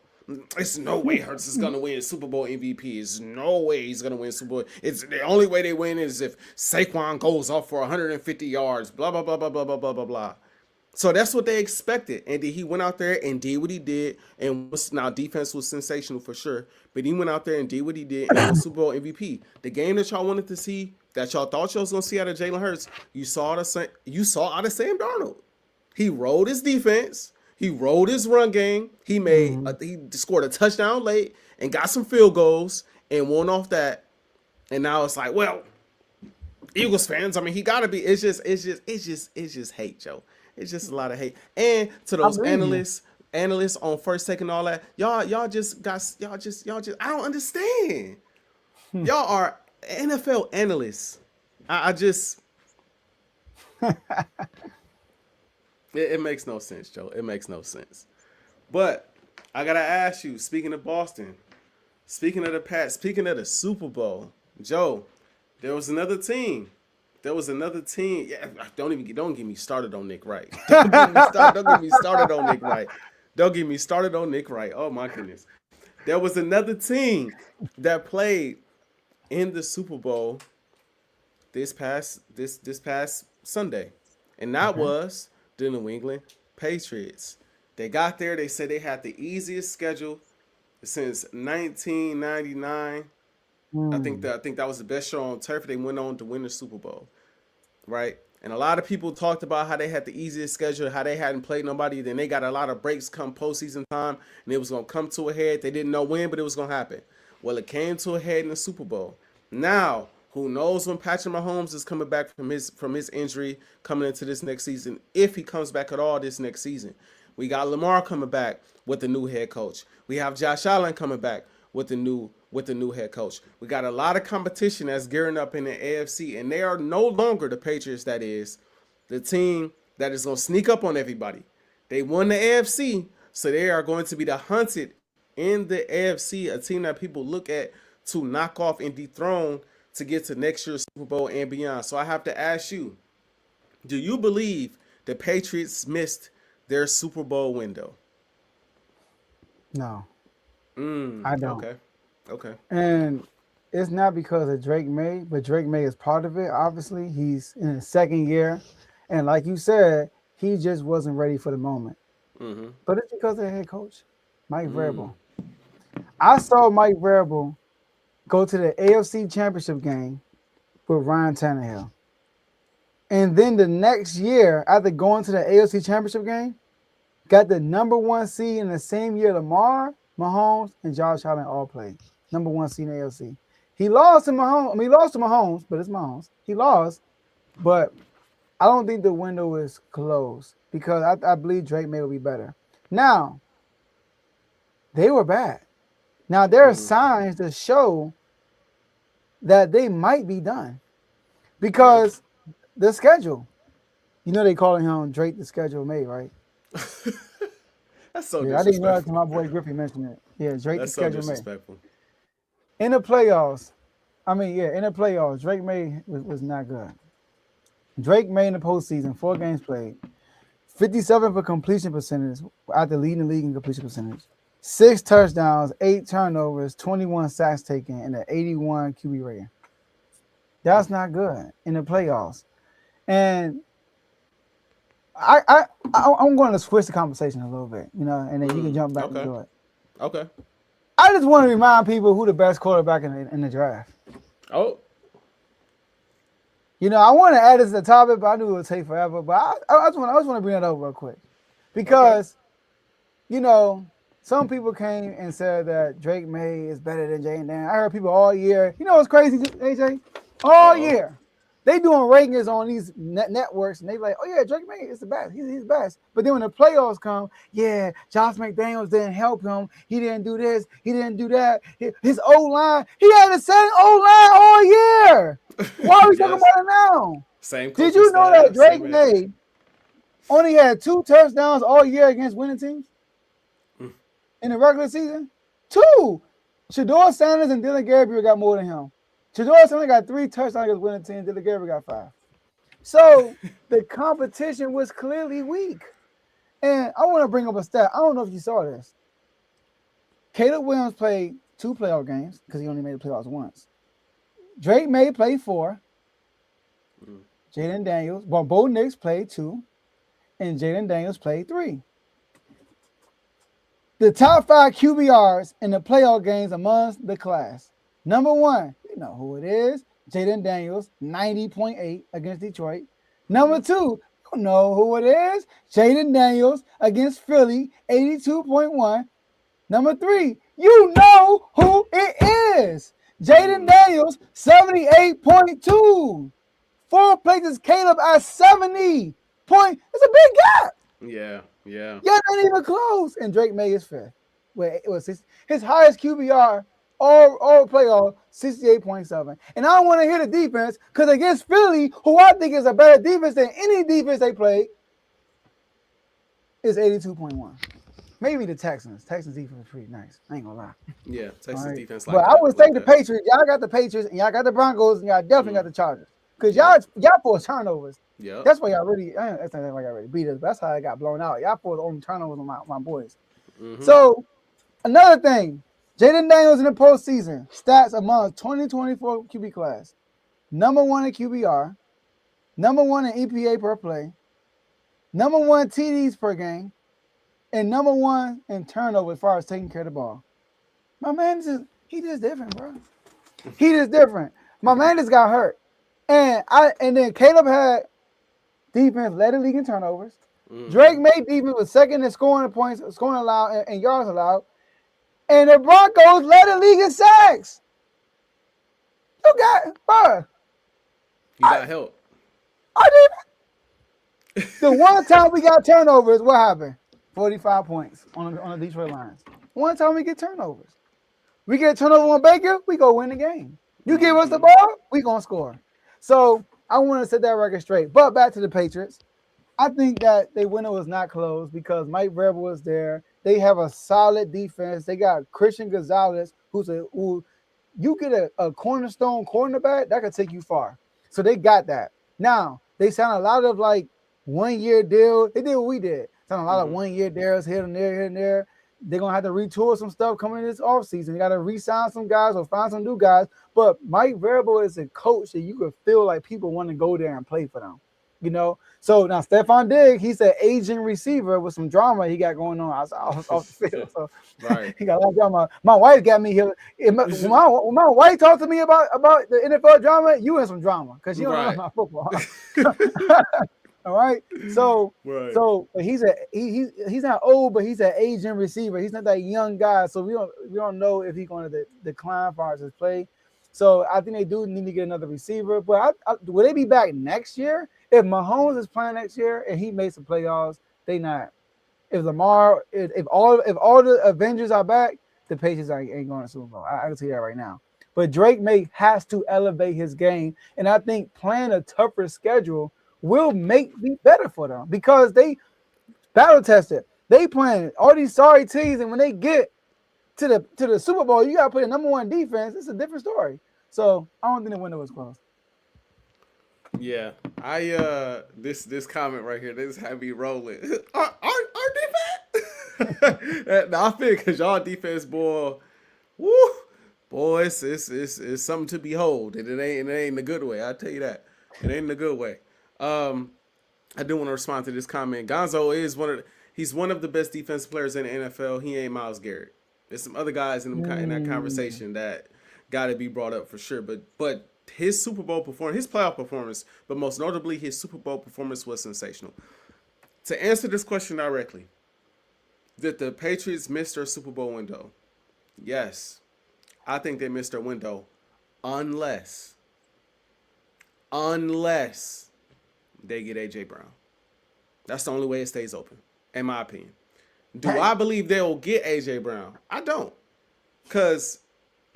It's no way Hurts is gonna win Super Bowl MVP. It's no way he's gonna win Super Bowl. It's the only way they win is if Saquon goes off for 150 yards. Blah blah blah blah blah blah blah blah blah. So that's what they expected, and he went out there and did what he did. And now defense was sensational for sure, but he went out there and did what he did and was Super Bowl MVP. The game that y'all wanted to see, that y'all thought y'all was gonna see out of Jalen Hurts, you saw out of Sam Darnold. He rolled his defense. He rolled his run game. He he scored a touchdown late and got some field goals and won off that. And now it's like, well, Eagles fans. I mean, he gotta be. It's just hate, Joe. It's just a lot of hate. And to those analysts on First Take and all that, y'all just. I don't understand. Y'all are NFL analysts. I just. It makes no sense, Joe. It makes no sense. But I gotta ask you, speaking of Boston, speaking of the Pats, speaking of the Super Bowl, Joe, there was another team. Yeah, don't get me started on Nick Wright. Don't get me started on Nick Wright. Don't get me started on Nick Wright. Oh my goodness. There was another team that played in the Super Bowl this past Sunday. And that was the New England Patriots. They got there. They said they had the easiest schedule since 1999. I think that was the best show on turf. They went on to win the Super Bowl, right? And a lot of people talked about how they had the easiest schedule, how they hadn't played nobody. Then they got a lot of breaks come postseason time, and it was gonna come to a head. They didn't know when, but it was gonna happen. Well, it came to a head in the Super Bowl. Now, who knows when Patrick Mahomes is coming back from his injury coming into this next season, if he comes back at all this next season. We got Lamar coming back with the new head coach. We have Josh Allen coming back with the new head coach. We got a lot of competition that's gearing up in the AFC, and they are no longer the Patriots that is the team that is going to sneak up on everybody. They won the AFC, so they are going to be the hunted in the AFC, a team that people look at to knock off and dethrone to get to next year's Super Bowl and beyond. So I have to ask you, do you believe the Patriots missed their Super Bowl window? No, I don't. Okay. And it's not because of Drake May, but Drake May is part of it. Obviously, he's in his second year. And like you said, he just wasn't ready for the moment. Mm-hmm. But it's because of the head coach, Mike Mm. Vrabel. I saw Mike Vrabel go to the AFC Championship game with Ryan Tannehill. And then the next year, after going to the AFC Championship game, got the number one seed in the same year Lamar, Mahomes, and Josh Allen all played. Number one seed in the AFC. He lost to Mahomes. He lost to Mahomes, but it's Mahomes. He lost, but I don't think the window is closed because I believe Drake May will be better. Now, they were bad. Now, there are signs to show that they might be done because the schedule. You know they calling him Drake the schedule May, right? That's so Yeah, I didn't know that disrespectful. until my boy Griffey mentioned it. Yeah, Drake the That's so schedule May. disrespectful. In the playoffs, in the playoffs, Drake May was not good. Drake May in the postseason, 4 games played, 57 for completion percentage after leading the league in completion percentage, 6 touchdowns, 8 turnovers, 21 sacks taken, and an 81 QB rating. That's not good in the playoffs. And I'm going to switch the conversation a little bit, and then you can jump back into it. Okay. I just want to remind people who the best quarterback in the draft. Oh. I want to add this to the topic, but I knew it would take forever. But I just want to bring it up real quick because, some people came and said that Drake May is better than Jaden Daniels. I heard people all year. You know what's crazy, AJ? All year. They doing rankings on these networks, and they like, oh, yeah, Drake May is the best. He's the best. But then when the playoffs come, yeah, Josh McDaniels didn't help him. He didn't do this. He didn't do that. His O-line, he had the same O-line all year. Why are we talking about it now? Same. Did you know that Drake May only had 2 touchdowns all year against winning teams in the regular season? 2. Shador Sanders and Dylan Gabriel got more than him. Shador Sanders got 3 touchdowns against winning teams. Dylan Gabriel got 5. So the competition was clearly weak. And I want to bring up a stat. I don't know if you saw this. Caleb Williams played 2 playoff games because he only made the playoffs once. Drake May played 4. Jaden Daniels, Bo Nix played 2. And Jaden Daniels played 3. The top 5 QBRs in the playoff games amongst the class. Number 1, you know who it is. Jaden Daniels, 90.8 against Detroit. Number 2, you know who it is. Jaden Daniels against Philly, 82.1. Number 3, you know who it is. Jaden Daniels, 78.2. 4 places Caleb at 70. It's a big gap. Yeah. Yeah, not even close. And Drake May is 5th. Wait, it was his highest QBR all playoff, 68.7. And I don't want to hear the defense because against Philly, who I think is a better defense than any defense they played, is 82.1. Maybe the Texans. Texans defense is pretty nice. I ain't gonna lie. Yeah, Texas defense. But I would say the Patriots. Y'all got the Patriots and y'all got the Broncos and y'all definitely got the Chargers. Because y'all forced turnovers. Yeah. That's why y'all really. That's not why y'all really beat us. But that's how I got blown out. Y'all forced only turnovers on my boys. Mm-hmm. So another thing, Jaden Daniels in the postseason stats among 2024 QB class, number 1 in QBR, number 1 in EPA per play, number 1 TDs per game, and number 1 in turnover as far as taking care of the ball. My man he just different, bro. He just different. My man just got hurt. And then Caleb had defense led the league in turnovers. Mm-hmm. Drake May defense was second in scoring points, scoring allowed, and yards allowed. And the Broncos led the league in sacks. You got help. I didn't. The one time we got turnovers, what happened? 45 points on the Detroit Lions. One time we get turnovers. We get a turnover on Baker, we go win the game. You give us the ball, we gonna score. So I want to set that record straight. But back to the Patriots. I think that their window was not closed because Mike Vrabel was there. They have a solid defense. They got Christian Gonzalez, who you get a cornerstone cornerback, that could take you far. So they got that. Now, they signed a lot of 1-year deal. They did what we did. Signed a lot of 1-year deals here and there. they're gonna have to retool some stuff coming in this offseason. You gotta re-sign some guys or find some new guys. But Mike Vrabel is a coach that you could feel like people want to go there and play for them. You know, so now Stephon Diggs, he's an aging receiver with some drama he got going on off the field. So Right. he got a lot of drama. My wife got me here. When my wife talked to me about the NFL drama, you had some drama because you don't know about football. All right. So he's not old, but he's an aging receiver. He's not that young guy. So we don't know if he's going to decline as far as his play. So I think they do need to get another receiver. But will they be back next year? If Mahomes is playing next year and he makes the playoffs, they not. If Lamar, if all the Avengers are back, the Patriots ain't going to Super Bowl. I can tell you that right now. But Drake has to elevate his game, and I think playing a tougher schedule will be better for them because they battle tested. They playing all these sorry teams, and when they get to the Super Bowl, you got to play the number one defense. It's a different story. So I don't think the window was closed. Yeah, this comment right here, this had me rolling. Our defense. I feel because y'all defense, boy, it's something to behold, and it ain't in a good way. I tell you that, it ain't in a good way. I do want to respond to this comment. Gonzo is he's one of the best defensive players in the NFL. He ain't Myles Garrett. There's some other guys in that conversation that got to be brought up for sure, but his Super Bowl performance, his playoff performance, but most notably his Super Bowl performance was sensational. To answer this question directly, did the Patriots miss their Super Bowl window? Yes. I think they missed their window unless they get Ajae Brown. That's the only way it stays open, in my opinion. Do I believe they'll get Ajae Brown? I don't. Because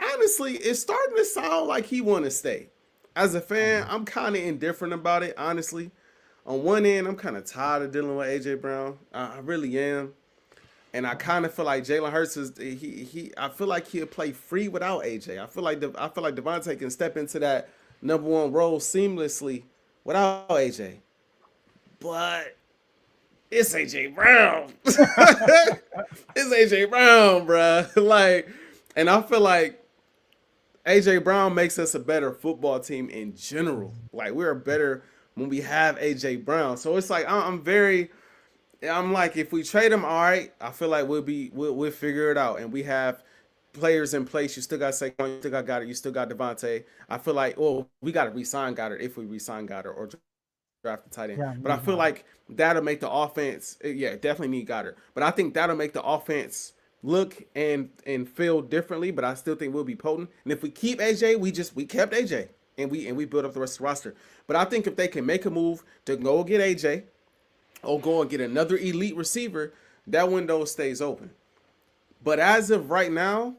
honestly, it's starting to sound like he want to stay. As a fan, I'm kind of indifferent about it, honestly. On one end, I'm kind of tired of dealing with Ajae Brown. I really am. And I kind of feel like Jalen Hurts I feel like he'll play free without AJ. I feel like Devontae can step into that number one role seamlessly without AJ. But it's AJ Brown. It's AJ Brown, bruh. And I feel like AJ Brown makes us a better football team in general. Like, we're better when we have AJ Brown. So it's like I'm like, if we trade him, all right, I feel like we'll figure it out. And we have players in place. You still got Saquon, you still got Goddard, you still got Devontae. I feel like, we got to re-sign Goddard if we re-sign Goddard or draft the tight end. Yeah, but I feel like that'll make the offense, definitely need Goddard. But I think that'll make the offense look and feel differently, but I still think we'll be potent. And if we keep AJ, we kept AJ and we build up the rest of the roster. But I think if they can make a move to go get AJ or go and get another elite receiver, that window stays open. But as of right now,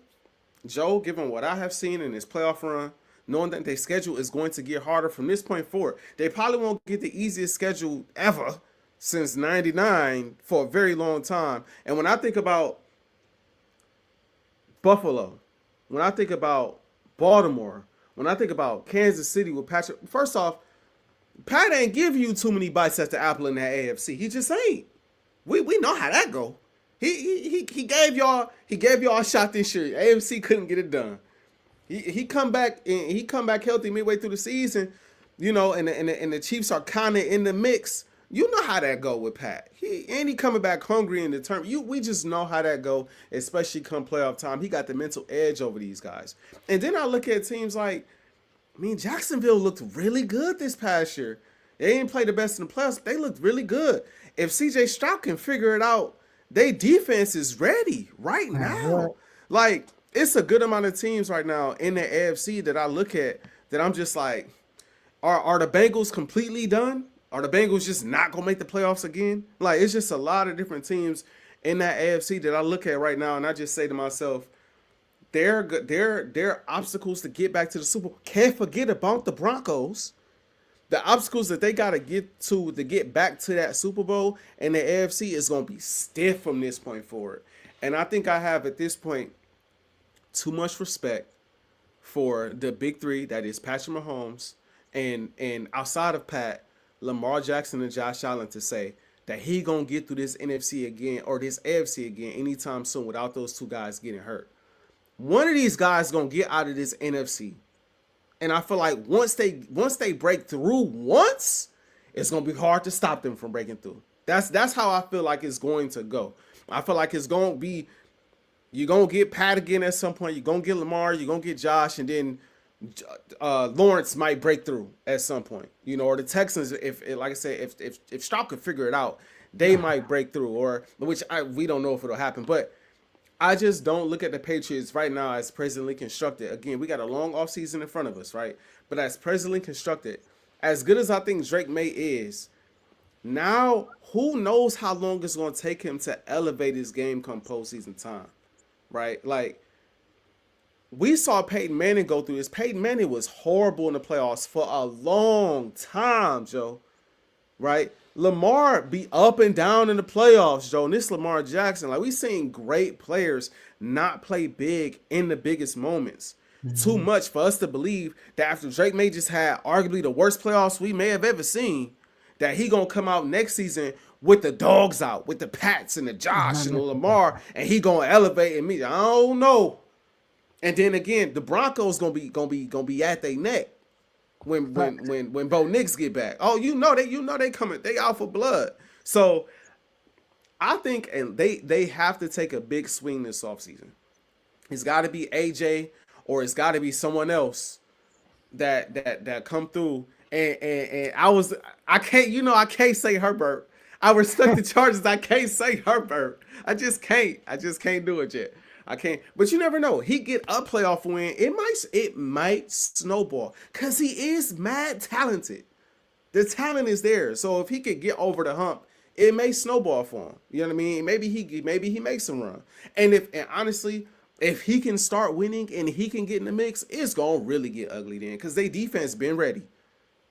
Joe, given what I have seen in this playoff run, knowing that their schedule is going to get harder from this point forward, they probably won't get the easiest schedule ever since '99 for a very long time. And when I think about Buffalo, when I think about Baltimore, when I think about Kansas City with Patrick, first off, Pat ain't give you too many bites at the apple in that AFC. He just ain't. We know how that go. He gave y'all a shot this year. AFC couldn't get it done. He come back healthy midway through the season, and the Chiefs are kind of in the mix. You know how that go with Pat. He coming back hungry and determined. We just know how that go, especially come playoff time. He got the mental edge over these guys. And then I look at teams like, Jacksonville looked really good this past year. They didn't play the best in the playoffs, but they looked really good. If CJ Stroud can figure it out, their defense is ready right now. Like, it's a good amount of teams right now in the AFC that I look at that I'm just like, are the Bengals completely done? Are the Bengals just not going to make the playoffs again? Like, it's just a lot of different teams in that AFC that I look at right now, and I just say to myself, they're obstacles to get back to the Super Bowl. Can't forget about the Broncos. The obstacles that they got to get back to that Super Bowl, and the AFC is going to be stiff from this point forward. And I think I have, at this point, too much respect for the big three, that is Patrick Mahomes, and outside of Pat, Lamar Jackson and Josh Allen, to say that he gonna get through this NFC again or this AFC again anytime soon without those two guys getting hurt. One of these guys gonna get out of this NFC, and I feel like once they break through once, it's gonna be hard to stop them from breaking through. That's how I feel like it's going to go. I feel like it's gonna be, you're gonna get Pat again at some point. You're gonna get Lamar. You're gonna get Josh, and then Lawrence might break through at some point. You know, or the Texans, if like I said, if Stroud could figure it out, they might break through. Or we don't know if it'll happen, but I just don't look at the Patriots right now as presently constructed. Again, we got a long offseason in front of us, right? But as presently constructed, as good as I think Drake May is, now who knows how long it's going to take him to elevate his game come postseason time, right? Like, we saw Peyton Manning go through this. Peyton Manning was horrible in the playoffs for a long time, Joe, right? Lamar be up and down in the playoffs, Joe. And this Lamar Jackson, like, we seen great players not play big in the biggest moments. Too much for us to believe that after Drake May just had arguably the worst playoffs we may have ever seen, that he gonna come out next season with the dogs out, with the Pats and the Josh and the Lamar, and he gonna elevate and meet. I don't know. And then again, the Broncos gonna be at their neck when Bo Nix get back. Oh, you know they coming, they out for blood. So I think, and they have to take a big swing this offseason. It's got to be Ajae, or it's got to be someone else that come through. And I can't say Herbert. I respect the Chargers. I can't say Herbert. I just can't do it yet. I can't. But you never know. He get a playoff win. It might snowball because he is mad talented. The talent is there. So if he could get over the hump, it may snowball for him. You know what I mean? Maybe he makes some run. And honestly, if he can start winning and he can get in the mix, it's gonna really get ugly then, because they defense been ready.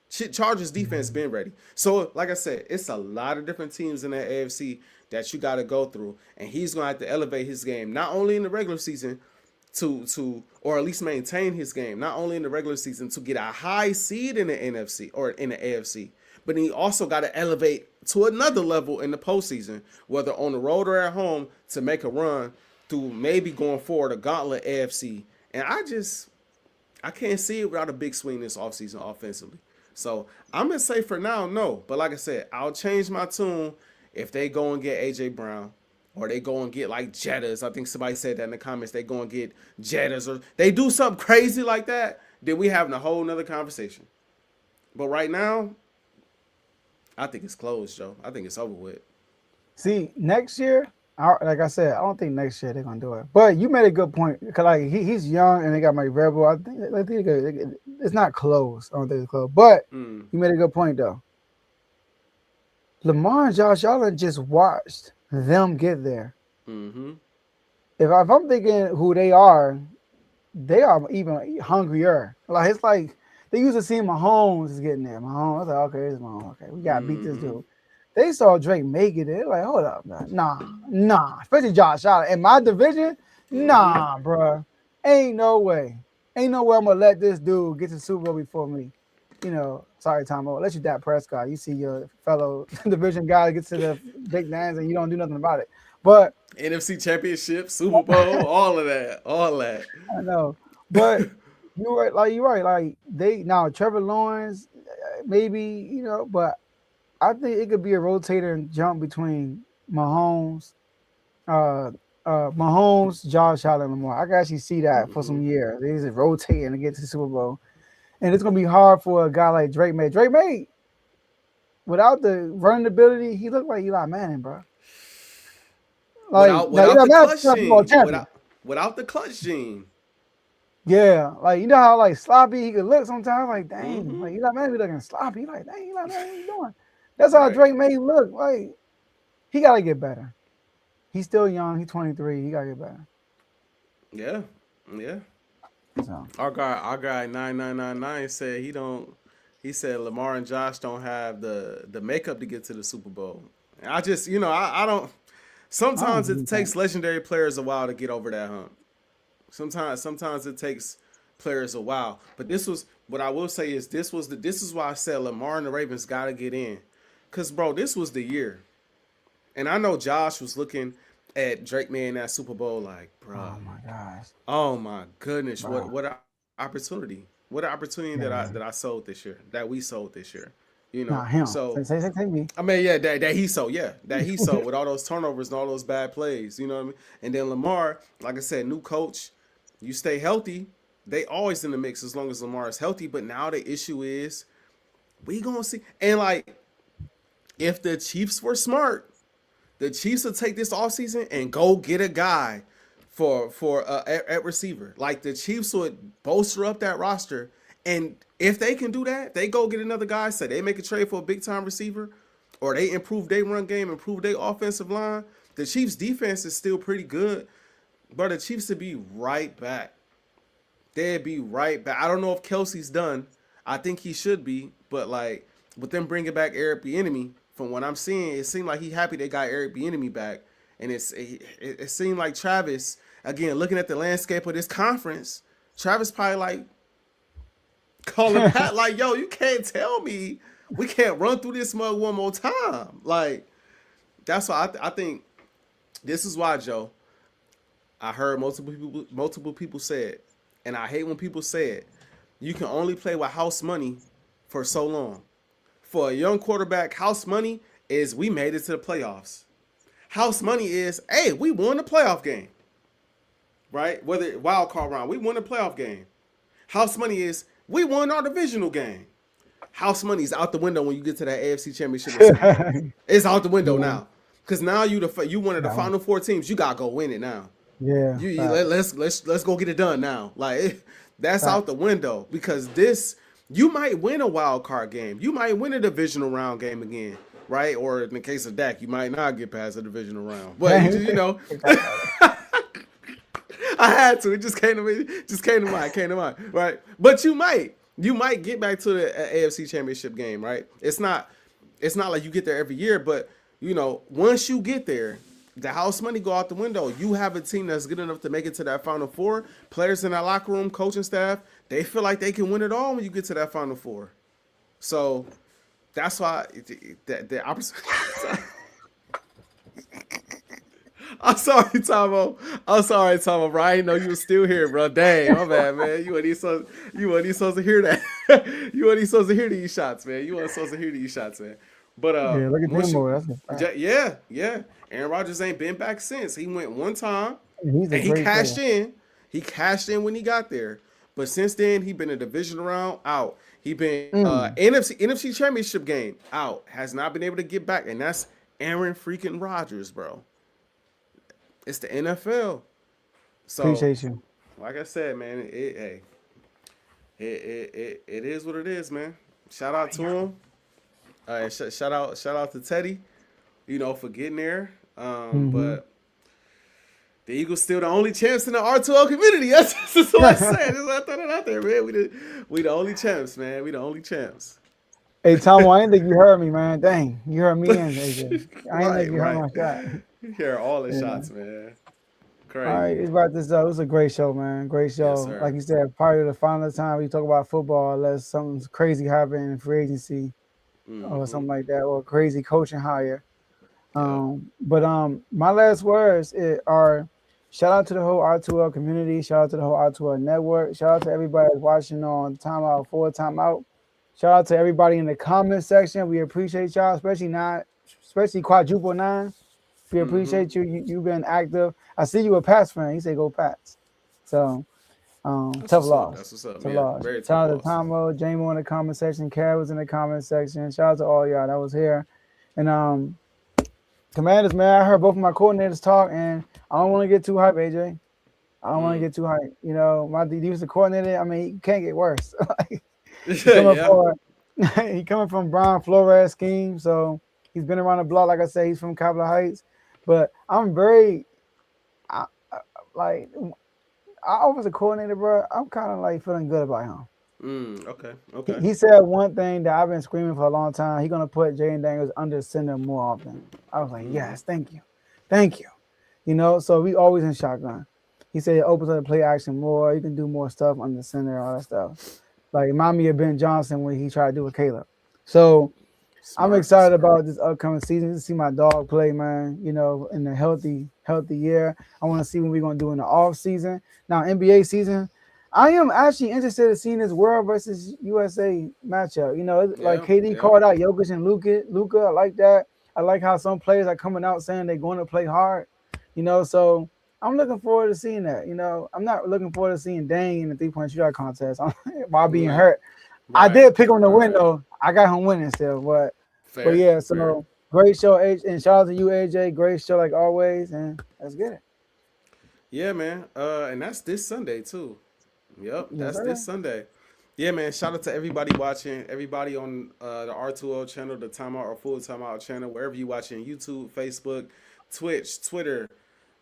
Chargers defense been ready. So like I said, it's a lot of different teams in that AFC that you got to go through, and he's gonna have to elevate his game not only in the regular season to or at least maintain his game not only in the regular season to get a high seed in the NFC or in the AFC, but he also got to elevate to another level in the postseason, whether on the road or at home, to make a run through maybe going forward a gauntlet AFC. And I can't see it without a big swing this offseason offensively. So I'm going to say for now, no. But like I said, I'll change my tune if they go and get A.J. Brown, or they go and get like Jettas. I think somebody said that in the comments. They go and get Jettas, or they do something crazy like that. Then we having a whole nother conversation. But right now, I think it's closed, Joe. I think it's over with. See, next year, like I said, I don't think next year they're gonna do it. But you made a good point, because like he's young and they got Mike Vrabel. I think it's not close. I don't think it's close. But you made a good point though. Lamar and Josh Allen just watched them get there. Mm-hmm. If I'm thinking who they are even hungrier. Like, it's like they used to see Mahomes is getting there. Mahomes, I was like, okay, it's Mahomes. Okay, we gotta beat this dude. They saw Drake make it. They're like, hold up, man. Nah. Especially Josh Allen. In my division, nah, bro. Ain't no way. I'm gonna let this dude get to the Super Bowl before me. You know, sorry, Tom. I'll let you Dak Prescott. You see your fellow division guy gets to the big dance and you don't do nothing about it. But NFC Championship, Super Bowl, all that. I know. But you're right. Like, they now Trevor Lawrence, maybe, you know, but I think it could be a rotator and jump between Mahomes, Josh Allen, Lamar. I can actually see that for some years. They just rotating to get to the Super Bowl. And it's gonna be hard for a guy like Drake May. Drake May, without the running ability, he looked like Eli Manning, bro. Like, without the clutch gene. Yeah, like, you know how like sloppy he could look sometimes. Like, dang, like Eli Manning be looking sloppy. Like, dang, Eli Manning, what you doing? That's how Drake May look. Like, he gotta get better. He's still young. He's 23. He gotta get better. Yeah. So. Our guy 9999 said he said Lamar and Josh don't have the makeup to get to the Super Bowl. And I just, I don't. Sometimes it takes legendary players a while to get over that hump. Sometimes it takes players a while. But this was what I will say is this is why I said Lamar and the Ravens gotta get in. Cause bro, this was the year. And I know Josh was looking at Drake May in that Super Bowl like, bro, Oh my gosh. oh my goodness, Wow. what an opportunity. What an opportunity Yeah. that I sold this year, that we sold this year. You know. Not him. So Say me. I mean, yeah, that he sold, that he sold with all those turnovers and all those bad plays, you know what I mean? And then Lamar, like I said, new coach, you stay healthy, they always in the mix as long as Lamar is healthy. But now the issue is we gonna see, and like if the Chiefs were smart, the Chiefs would take this offseason and go get a guy for at receiver. Like the Chiefs would bolster up that roster, and if they can do that, they go get another guy. Say they make a trade for a big time receiver, or they improve their run game, improve their offensive line. The Chiefs' defense is still pretty good, but the Chiefs would be right back. They'd be right back. I don't know if Kelsey's done. I think he should be, but like with them bringing back Eric Bieniemy, from what I'm seeing, it seemed like he happy they got Eric Bieniemy back, and it seemed like Travis, again, looking at the landscape of this conference, Travis probably like calling Pat like, yo, you can't tell me we can't run through this mug one more time. Like that's why I think this is why, Joe. I heard multiple people say it, and I hate when people say it. You can only play with house money for so long. For a young quarterback, house money is we made it to the playoffs. House money is, hey, we won the playoff game. Right? Whether wild card round, we won the playoff game. House money is we won our divisional game. House money is out the window when you get to that AFC Championship. It's out the window now. Because now you one of the final four teams. You gotta go win it now. Yeah. Let's go get it done now. Like that's out the window, because this, you might win a wild card game. You might win a divisional round game again, right? Or in the case of Dak, you might not get past a divisional round. But you know, I had to. It just came to me. Came to mind. Right? But you might get back to the AFC Championship game, right? It's not like you get there every year, but you know, once you get there, the house money go out the window. You have a team that's good enough to make it to that Final Four. Players in that locker room, coaching staff, they feel like they can win it all when you get to that Final Four. So that's why the opposite. I'm sorry, Tomo, bro. I didn't know you were still here, bro. Dang, my bad, man. You wasn't supposed to hear that. You wasn't supposed to hear these shots, man. But yeah, look at them. yeah. Aaron Rodgers ain't been back since. He went one time and he cashed in. He cashed in when he got there. But since then, he been a division round out. He been NFC Championship game out. Has not been able to get back, and that's Aaron freaking Rodgers, bro. It's the NFL. So appreciate you. Like I said, man, it is what it is, man. Shout out to him. Shout out to Teddy, you know, for getting there. But the Eagles still the only champs in the R2L community. That's what I said. That's what I thought it out there, man. We the only champs, man. We the only champs. Hey, Tom, I didn't think you heard me, man. Dang, you heard me and AJ. I didn't think you heard my shot. You hear all the shots, man. Crazy. All right, it's about this. It was a great show, man. Great show. Yes, like you said, probably the final time we talk about football, unless something crazy happened in free agency or something like that, or a crazy coaching hire. But my last words are shout out to the whole R2L community. Shout out to the whole R2L network. Shout out to everybody that's watching on Timeout for Timeout. Shout out to everybody in the comment section. We appreciate y'all, especially quadruple 9. We appreciate you. You've been active. I see you a Pats fan. He said go Pats. So tough loss. That's what's up. Tough loss. Shout out to Tomo, Jamo in the comment section. Kara was in the comment section. Shout out to all y'all that was here. And Commanders, man, I heard both of my coordinators talk, and I don't want to get too hype, AJ. I don't want to get too hype. You know, my defensive coordinator, I mean, he can't get worse. He coming from Brian Flores scheme, so he's been around the block. Like I said, he's from Capitol Heights. But I'm very, I was a coordinator, bro. I'm kind of like feeling good about him. Okay. He said one thing that I've been screaming for a long time. He's gonna put Jaden Daniels under center more often. I was like, yes, thank you. You know, so we always in shotgun. He said it opens up the play action more. You can do more stuff under center, all that stuff. Like remind me of Ben Johnson when he tried to do with Caleb. So I'm excited about this upcoming season to see my dog play, man. You know, in a healthy year. I want to see what we're gonna do in the off season. Now, NBA season, I am actually interested in seeing this World versus USA matchup. You know, like KD called out Jokic and Luka. I like that. I like how some players are coming out saying they're going to play hard. You know, so I'm looking forward to seeing that. You know, I'm not looking forward to seeing Dane in the 3-point shootout contest while being hurt. Right. I did pick on the win though. I got him winning still, but yeah. So great show, and shout out to you, AJ. Great show like always, and let's get it. Yeah, man. And that's this Sunday too. Yep, that's this Sunday. Yeah, man. Shout out to everybody watching, everybody on the R2O channel, the Timeout or Full Timeout channel, wherever you watching, YouTube, Facebook, Twitch, Twitter.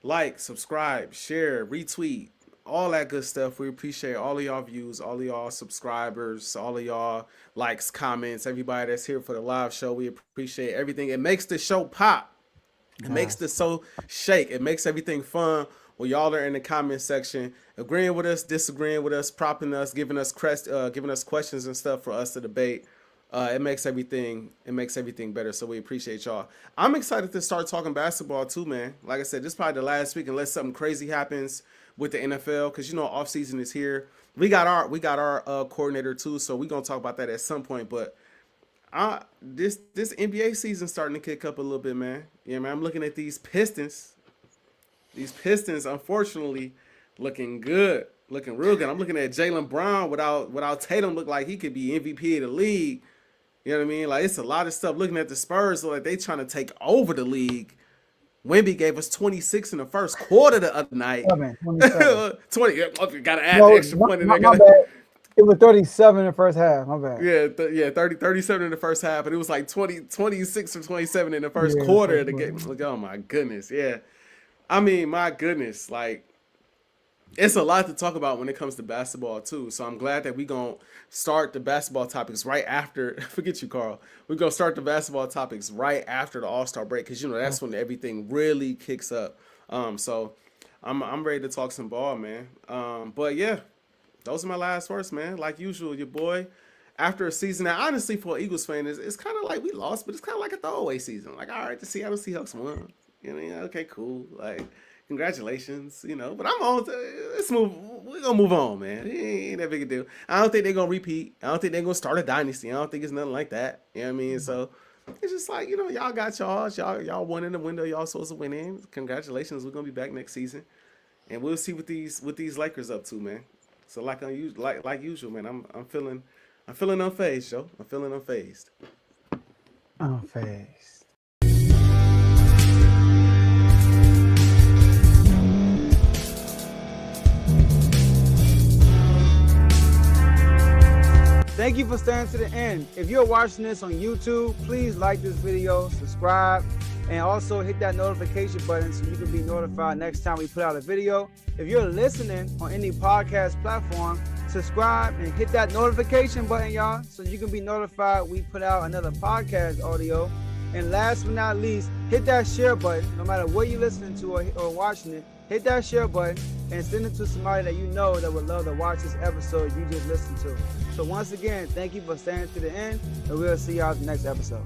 Like, subscribe, share, retweet, all that good stuff. We appreciate all of y'all views, all of y'all subscribers, all of y'all likes, comments, everybody that's here for the live show. We appreciate everything. It makes the show pop. It makes the show shake. It makes everything fun. Well, y'all are in the comment section, agreeing with us, disagreeing with us, propping us, giving us questions and stuff for us to debate. It makes everything better. So we appreciate y'all. I'm excited to start talking basketball too, man. Like I said, this is probably the last week unless something crazy happens with the NFL, because you know off season is here. We got our coordinator too, so we're gonna talk about that at some point. But this NBA season starting to kick up a little bit, man. Yeah, man. I'm looking at these Pistons. These Pistons, unfortunately, looking good, looking real good. I'm looking at Jaylen Brown without Tatum, look like he could be MVP of the league. You know what I mean? Like, it's a lot of stuff. Looking at the Spurs, so like they trying to take over the league. Wemby gave us 26 in the first quarter the other night. 20. Got to add the extra point in there. My bad. It was 37 in the first half. My bad. Yeah, 37 in the first half, and it was like 26 or 27 in the first quarter of the game. Like, oh my goodness, yeah. I mean, my goodness, like, it's a lot to talk about when it comes to basketball too. So I'm glad that we're going to start the basketball topics right after. Forget you, Carl. We're going to start the basketball topics right after the All-Star break, because, you know, that's when everything really kicks up. So I'm ready to talk some ball, man. But, yeah, those are my last words, man. Like usual, your boy, after a season that, honestly, for an Eagles fan, it's kind of like we lost, but it's kind of like a throwaway season. Like, all right, the Seattle Seahawks won. You know, okay, cool. Like, congratulations, you know. But I'm on. Let's move. We're gonna move on, man. It ain't that big a deal. I don't think they're gonna repeat. I don't think they're gonna start a dynasty. I don't think it's nothing like that. You know what I mean? So it's just like, you know, y'all got y'all won in the window. Y'all supposed to win in. Congratulations. We're gonna be back next season, and we'll see what these Lakers up to, man. So like usual, man. I'm feeling unfazed, Joe. I'm feeling unfazed. Unfazed. Thank you for staying to the end. If you're watching this on YouTube, please like this video, subscribe, and also hit that notification button so you can be notified next time we put out a video. If you're listening on any podcast platform, subscribe and hit that notification button, y'all, so you can be notified we put out another podcast audio. And last but not least, hit that share button. No matter what you're listening to or watching it, hit that share button and send it to somebody that you know that would love to watch this episode you just listened to. So once again, thank you for staying to the end, and we'll see y'all at the next episode.